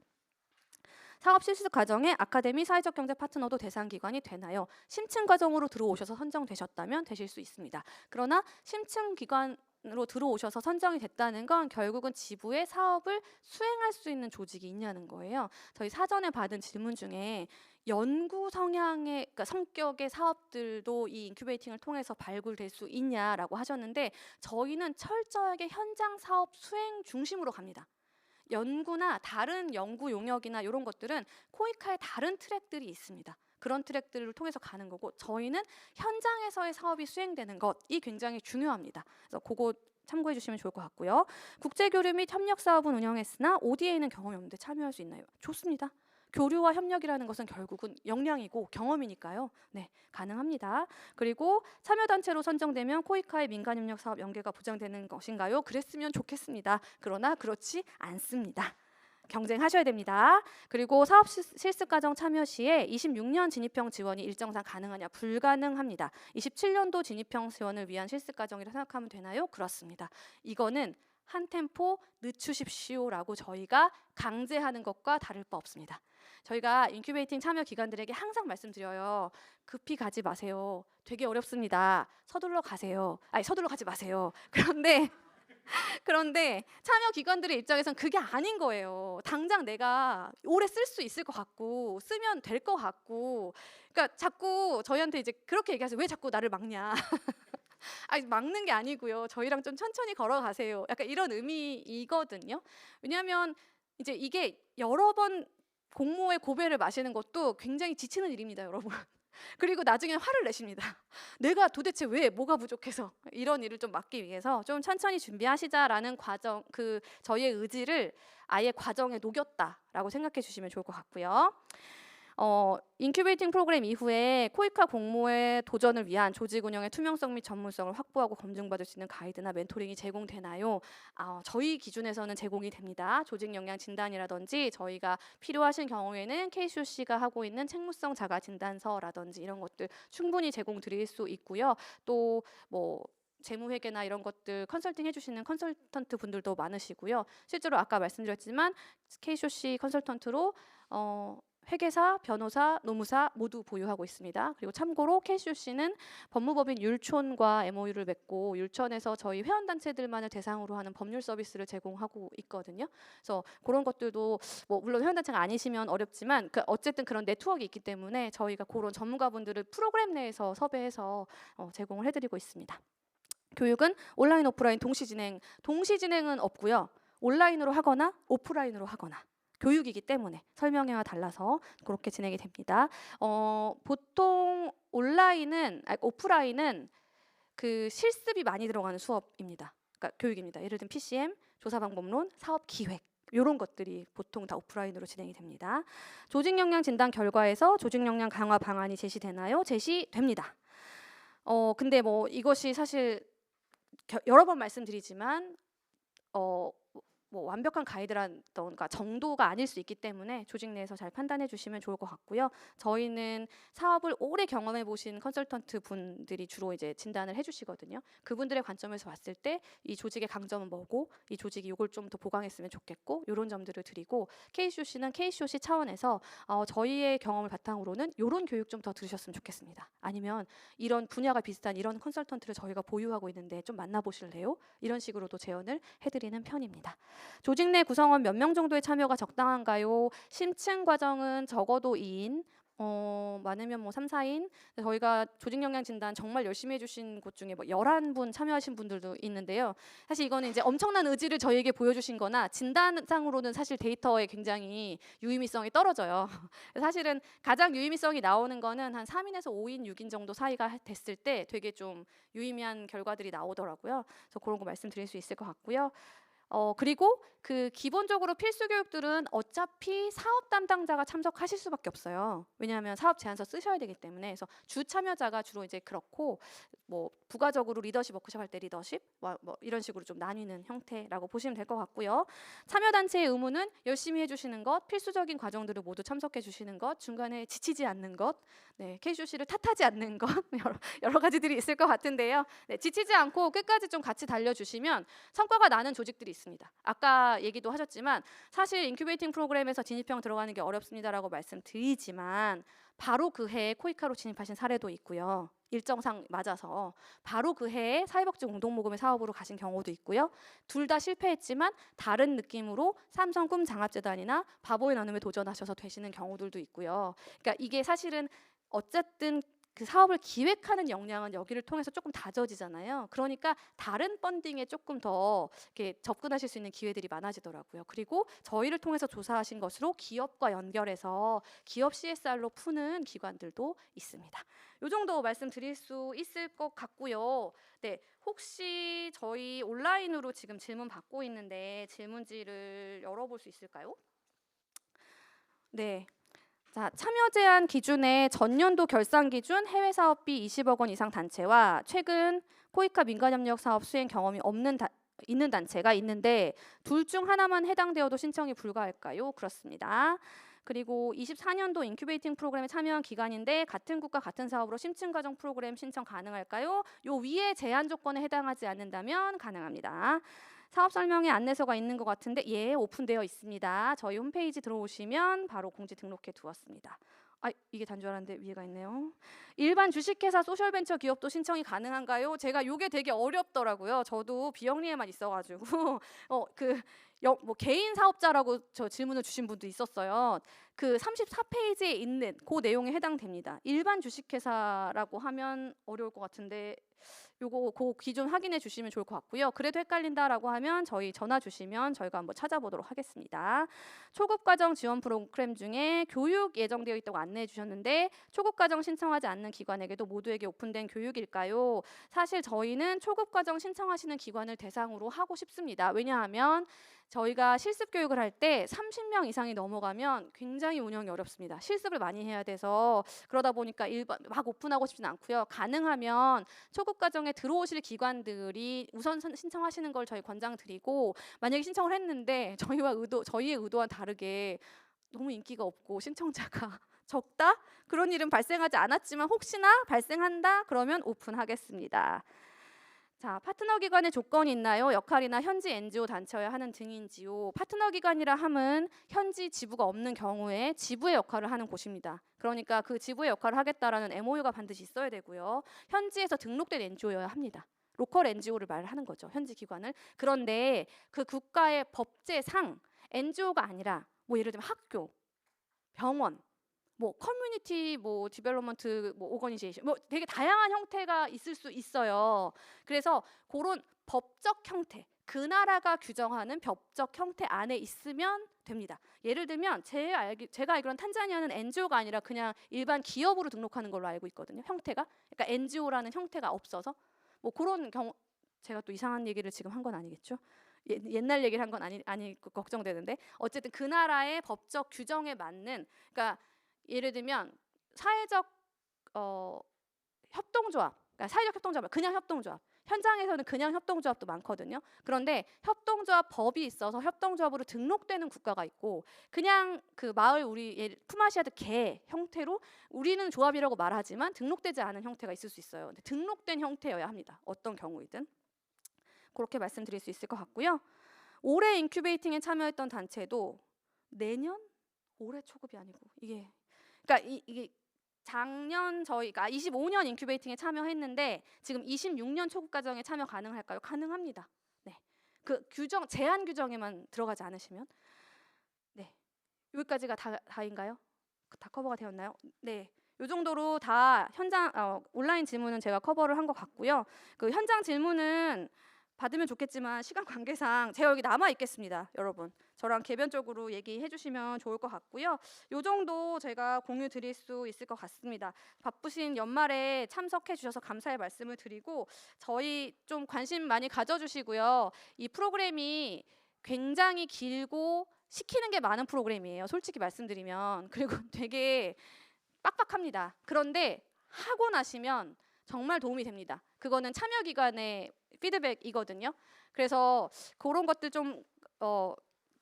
사업 실습 과정에 아카데미 사회적 경제 파트너도 대상 기관이 되나요? 심층 과정으로 들어오셔서 선정되셨다면 되실 수 있습니다. 그러나 심층 기관으로 들어오셔서 선정이 됐다는 건 결국은 지부의 사업을 수행할 수 있는 조직이 있냐는 거예요. 저희 사전에 받은 질문 중에 연구 성향의 그러니까 성격의 사업들도 이 인큐베이팅을 통해서 발굴될 수 있냐라고 하셨는데 저희는 철저하게 현장 사업 수행 중심으로 갑니다. 연구나 다른 연구 용역이나 이런 것들은 코이카의 다른 트랙들이 있습니다. 그런 트랙들을 통해서 가는 거고 저희는 현장에서의 사업이 수행되는 것이 굉장히 중요합니다. 그래서 그거 참고해 주시면 좋을 것 같고요. 국제교류 및 협력 사업은 운영했으나 ODA는 경험이 없는데 참여할 수 있나요? 좋습니다. 교류와 협력이라는 것은 결국은 역량이고 경험이니까요. 네, 가능합니다. 그리고 참여단체로 선정되면 코이카의 민간협력 사업 연계가 보장되는 것인가요? 그랬으면 좋겠습니다. 그러나 그렇지 않습니다. 경쟁하셔야 됩니다. 그리고 사업 실습 과정 참여 시에 26년 진입형 지원이 일정상 가능하냐? 불가능합니다. 27년도 진입형 지원을 위한 실습 과정이라 생각하면 되나요? 그렇습니다. 이거는 한 템포 늦추십시오라고 저희가 강제하는 것과 다를 바 없습니다. 저희가 인큐베이팅 참여 기관들에게 항상 말씀드려요. 급히 가지 마세요. 되게 어렵습니다. 서둘러 가세요. 아니 서둘러 가지 마세요. 그런데 참여 기관들의 입장에선 그게 아닌 거예요. 당장 내가 오래 쓸 수 있을 것 같고 쓰면 될 것 같고 그러니까 자꾸 저희한테 이제 그렇게 얘기하세요. 왜 자꾸 나를 막냐. 아니 막는 게 아니고요. 저희랑 좀 천천히 걸어가세요. 약간 이런 의미이거든요. 왜냐하면 이제 이게 여러 번 공모의 고배를 마시는 것도 굉장히 지치는 일입니다, 여러분. 그리고 나중에 화를 내십니다. 내가 도대체 왜 뭐가 부족해서 이런 일을 좀 막기 위해서 좀 천천히 준비하시자라는 과정, 그 저희의 의지를 아예 과정에 녹였다라고 생각해 주시면 좋을 것 같고요. 인큐베이팅 프로그램 이후에 코이카 공모의 도전을 위한 조직 운영의 투명성 및 전문성을 확보하고 검증받을 수 있는 가이드나 멘토링이 제공되나요? 저희 기준에서는 제공이 됩니다. 조직 역량 진단이라든지 저희가 필요하신 경우에는 KCOC가 하고 있는 책무성 자가 진단서라든지 이런 것들 충분히 제공드릴 수 있고요. 또 뭐 재무회계나 이런 것들 컨설팅 해주시는 컨설턴트 분들도 많으시고요. 실제로 아까 말씀드렸지만 KCOC 컨설턴트로 회계사, 변호사, 노무사 모두 보유하고 있습니다. 그리고 참고로 KCOC는 법무법인 율촌과 MOU를 맺고 율촌에서 저희 회원단체들만을 대상으로 하는 법률 서비스를 제공하고 있거든요. 그래서 그런 것들도 뭐 물론 회원단체가 아니시면 어렵지만 어쨌든 그런 네트워크가 있기 때문에 저희가 그런 전문가분들을 프로그램 내에서 섭외해서 제공을 해드리고 있습니다. 교육은 온라인, 오프라인 동시 진행은 없고요. 온라인으로 하거나 오프라인으로 하거나 교육이기 때문에 설명회와 달라서 그렇게 진행이 됩니다. 보통 오프라인은 그 실습이 많이 들어가는 수업입니다. 그러니까 교육입니다. 예를 들면 PCM, 조사 방법론, 사업 기획 이런 것들이 보통 다 오프라인으로 진행이 됩니다. 조직 역량 진단 결과에서 조직 역량 강화 방안이 제시되나요? 제시됩니다. 근데 뭐 이것이 사실 여러 번 말씀드리지만 뭐 완벽한 가이드라던가 정도가 아닐 수 있기 때문에 조직 내에서 잘 판단해 주시면 좋을 것 같고요. 저희는 사업을 오래 경험해 보신 컨설턴트 분들이 주로 이제 진단을 해주시거든요. 그분들의 관점에서 봤을 때 이 조직의 강점은 뭐고 이 조직이 이걸 좀 더 보강했으면 좋겠고 이런 점들을 드리고 KCOC는 KCOC 차원에서 저희의 경험을 바탕으로는 이런 교육 좀 더 들으셨으면 좋겠습니다. 아니면 이런 분야가 비슷한 이런 컨설턴트를 저희가 보유하고 있는데 좀 만나보실래요? 이런 식으로도 제언을 해드리는 편입니다. 조직 내 구성원 몇 명 정도의 참여가 적당한가요? 심층 과정은 적어도 2인, 많으면 뭐 3, 4인. 저희가 조직 역량 진단 정말 열심히 해주신 곳 중에 뭐 11분 참여하신 분들도 있는데요. 사실 이거는 이제 엄청난 의지를 저희에게 보여주신 거나 진단상으로는 사실 데이터에 굉장히 유의미성이 떨어져요. 사실은 가장 유의미성이 나오는 거는 한 3인에서 5인, 6인 정도 사이가 됐을 때 되게 좀 유의미한 결과들이 나오더라고요. 그래서 그런 거 말씀드릴 수 있을 것 같고요. 그리고 그 기본적으로 필수 교육들은 어차피 사업 담당자가 참석하실 수밖에 없어요. 왜냐하면 사업 제안서 쓰셔야 되기 때문에. 그래서 주 참여자가 주로 이제 그렇고 뭐 부가적으로 리더십 워크숍 할 때 리더십 뭐 이런 식으로 좀 나뉘는 형태라고 보시면 될 것 같고요. 참여 단체의 의무는 열심히 해주시는 것, 필수적인 과정들을 모두 참석해 주시는 것, 중간에 지치지 않는 것, 네, KCOC를 탓하지 않는 것 여러 가지들이 있을 것 같은데요. 네, 지치지 않고 끝까지 좀 같이 달려주시면 성과가 나는 조직들이 있습니다. 아까 얘기도 하셨지만 사실 인큐베이팅 프로그램에서 진입형 들어가는 게 어렵습니다라고 말씀드리지만 바로 그 해에 코이카로 진입하신 사례도 있고요. 일정상 맞아서 바로 그 해에 사회복지 공동모금의 사업으로 가신 경우도 있고요. 둘 다 실패했지만 다른 느낌으로 삼성 꿈장합재단이나 바보의 나눔에 도전하셔서 되시는 경우들도 있고요. 그러니까 이게 사실은 어쨌든 그 사업을 기획하는 역량은 여기를 통해서 조금 다져지잖아요. 그러니까 다른 펀딩에 조금 더 이렇게 접근하실 수 있는 기회들이 많아지더라고요. 그리고 저희를 통해서 조사하신 것으로 기업과 연결해서 기업 CSR로 푸는 기관들도 있습니다. 이 정도 말씀드릴 수 있을 것 같고요. 네, 혹시 저희 온라인으로 지금 질문 받고 있는데 질문지를 열어볼 수 있을까요? 네. 자, 참여 제한 기준의 전년도 결산 기준 해외 사업비 20억 원 이상 단체와 최근 코이카 민간협력 사업 수행 경험이 있는 단체가 있는데 둘 중 하나만 해당되어도 신청이 불가할까요? 그렇습니다. 그리고 24년도 인큐베이팅 프로그램에 참여한 기관인데 같은 국가 같은 사업으로 심층 과정 프로그램 신청 가능할까요? 요 위에 제한 조건에 해당하지 않는다면 가능합니다. 사업 설명회 안내서가 있는 것 같은데 예, 오픈되어 있습니다. 저희 홈페이지 들어오시면 바로 공지 등록해 두었습니다. 아, 이게 단 줄 알았는데 위에가 있네요. 일반 주식회사 소셜벤처 기업도 신청이 가능한가요? 제가 요게 되게 어렵더라고요. 저도 비영리에만 있어가지고 뭐 개인 사업자라고 저 질문을 주신 분도 있었어요. 그 34페이지에 있는 그 내용에 해당됩니다. 일반 주식회사라고 하면 어려울 것 같은데 요거 그 기준 확인해 주시면 좋을 것 같고요. 그래도 헷갈린다라고 하면 저희 전화 주시면 저희가 한번 찾아보도록 하겠습니다. 초급과정 지원 프로그램 중에 교육 예정되어 있다고 안내해 주셨는데 초급과정 신청하지 않는 기관에게도 모두에게 오픈된 교육일까요? 사실 저희는 초급과정 신청하시는 기관을 대상으로 하고 싶습니다. 왜냐하면 저희가 실습 교육을 할 때 30명 이상이 넘어가면 굉장히 운영이 어렵습니다. 실습을 많이 해야 돼서 그러다 보니까 막 오픈하고 싶지는 않고요. 가능하면 초급 과정에 들어오실 기관들이 우선 신청하시는 걸 저희 권장드리고 만약에 신청을 했는데 저희의 의도와 다르게 너무 인기가 없고 신청자가 적다? 그런 일은 발생하지 않았지만 혹시나 발생한다? 그러면 오픈하겠습니다. 자, 파트너 기관의 조건이 있나요? 역할이나 현지 NGO 단체여야 하는 등인지요. 파트너 기관이라 함은 현지 지부가 없는 경우에 지부의 역할을 하는 곳입니다. 그러니까 그 지부의 역할을 하겠다라는 MOU가 반드시 있어야 되고요. 현지에서 등록된 NGO여야 합니다. 로컬 NGO를 말하는 거죠. 현지 기관을. 그런데 그 국가의 법제상 NGO가 아니라 뭐 예를 들면 학교, 병원, 뭐 커뮤니티 뭐 디벨롭먼트 뭐 오거니제이션 뭐 되게 다양한 형태가 있을 수 있어요. 그래서 그런 법적 형태 그 나라가 규정하는 법적 형태 안에 있으면 됩니다. 예를 들면 제가 알기로는 탄자니아는 NGO가 아니라 그냥 일반 기업으로 등록하는 걸로 알고 있거든요. 형태가. 그러니까 NGO라는 형태가 없어서 뭐 그런 경우, 제가 또 이상한 얘기를 지금 한 건 아니겠죠? 옛날 얘기를 한 건 아니 걱정되는데, 어쨌든 그 나라의 법적 규정에 맞는, 그러니까 예를 들면 사회적 협동조합, 그러니까 사회적 협동조합, 그냥 협동조합. 현장에서는 그냥 협동조합도 많거든요. 그런데 협동조합 법이 있어서 협동조합으로 등록되는 국가가 있고, 그냥 그 마을 우리 푸마시아드 개 형태로 우리는 조합이라고 말하지만 등록되지 않은 형태가 있을 수 있어요. 근데 등록된 형태여야 합니다. 어떤 경우이든. 그렇게 말씀드릴 수 있을 것 같고요. 올해 인큐베이팅에 참여했던 단체도 내년? 올해 초급이 아니고 그러니까 이게 작년 저희가 25년 인큐베이팅에 참여했는데 지금 26년 초급 과정에 참여 가능할까요? 가능합니다. 네, 그 규정 제한 규정에만 들어가지 않으시면. 네, 여기까지가 다인가요? 다 커버가 되었나요? 네. 요 정도로 다 현장 온라인 질문은 제가 커버를 한 것 같고요. 그 현장 질문은 받으면 좋겠지만 시간 관계상 제가 여기 남아 있겠습니다, 여러분. 저랑 개별적으로 얘기해 주시면 좋을 것 같고요. 요 정도 제가 공유 드릴 수 있을 것 같습니다. 바쁘신 연말에 참석해 주셔서 감사의 말씀을 드리고, 저희 좀 관심 많이 가져주시고요. 이 프로그램이 굉장히 길고 시키는 게 많은 프로그램이에요, 솔직히 말씀드리면. 그리고 되게 빡빡합니다. 그런데 하고 나시면 정말 도움이 됩니다. 그거는 참여 기간의 피드백이거든요. 그래서 그런 것들 좀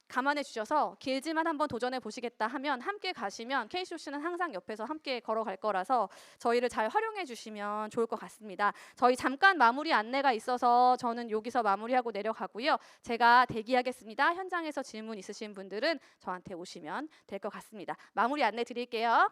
감안해 주셔서 길지만 한번 도전해 보시겠다 하면 함께 가시면 KCOC는 항상 옆에서 함께 걸어갈 거라서 저희를 잘 활용해 주시면 좋을 것 같습니다. 저희 잠깐 마무리 안내가 있어서 저는 여기서 마무리하고 내려가고요. 제가 대기하겠습니다. 현장에서 질문 있으신 분들은 저한테 오시면 될 것 같습니다. 마무리 안내 드릴게요.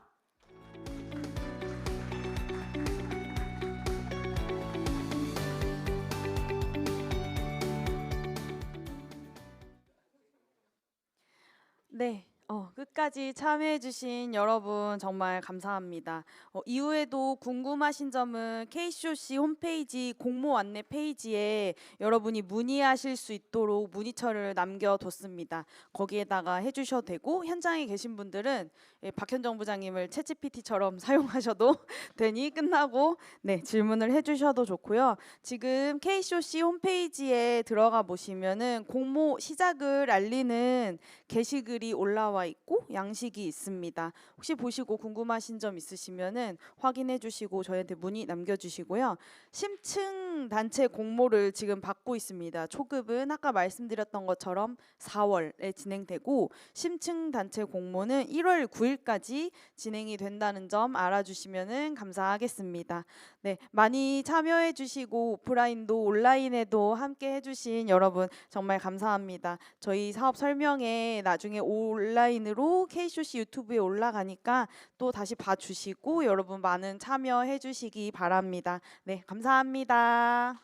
네, 끝까지 참여해주신 여러분 정말 감사합니다. 이후에도 궁금하신 점은 KCOC 홈페이지 공모 안내 페이지에 여러분이 문의하실 수 있도록 문의처를 남겨뒀습니다. 거기에다가 해주셔도 되고, 현장에 계신 분들은 박현정 부장님을 챗GPT처럼 사용하셔도 되니 끝나고 질문을 해주셔도 좋고요. 지금 KCOC 홈페이지에 들어가 보시면은 공모 시작을 알리는 게시글이 올라와 있고 양식이 있습니다. 혹시 보시고 궁금하신 점 있으시면은 확인해 주시고 저희한테 문의 남겨주시고요. 심층 단체 공모를 지금 받고 있습니다. 초급은 아까 말씀드렸던 것처럼 4월에 진행되고, 심층 단체 공모는 1월 9일까지 진행이 된다는 점 알아주시면은 감사하겠습니다. 네, 많이 참여해 주시고 오프라인도 온라인에도 함께 해주신 여러분 정말 감사합니다. 저희 사업 설명에 나중에 온라인으로 KCOC 유튜브에 올라가니까 또 다시 봐주시고 여러분 많은 참여해 주시기 바랍니다. 네, 감사합니다.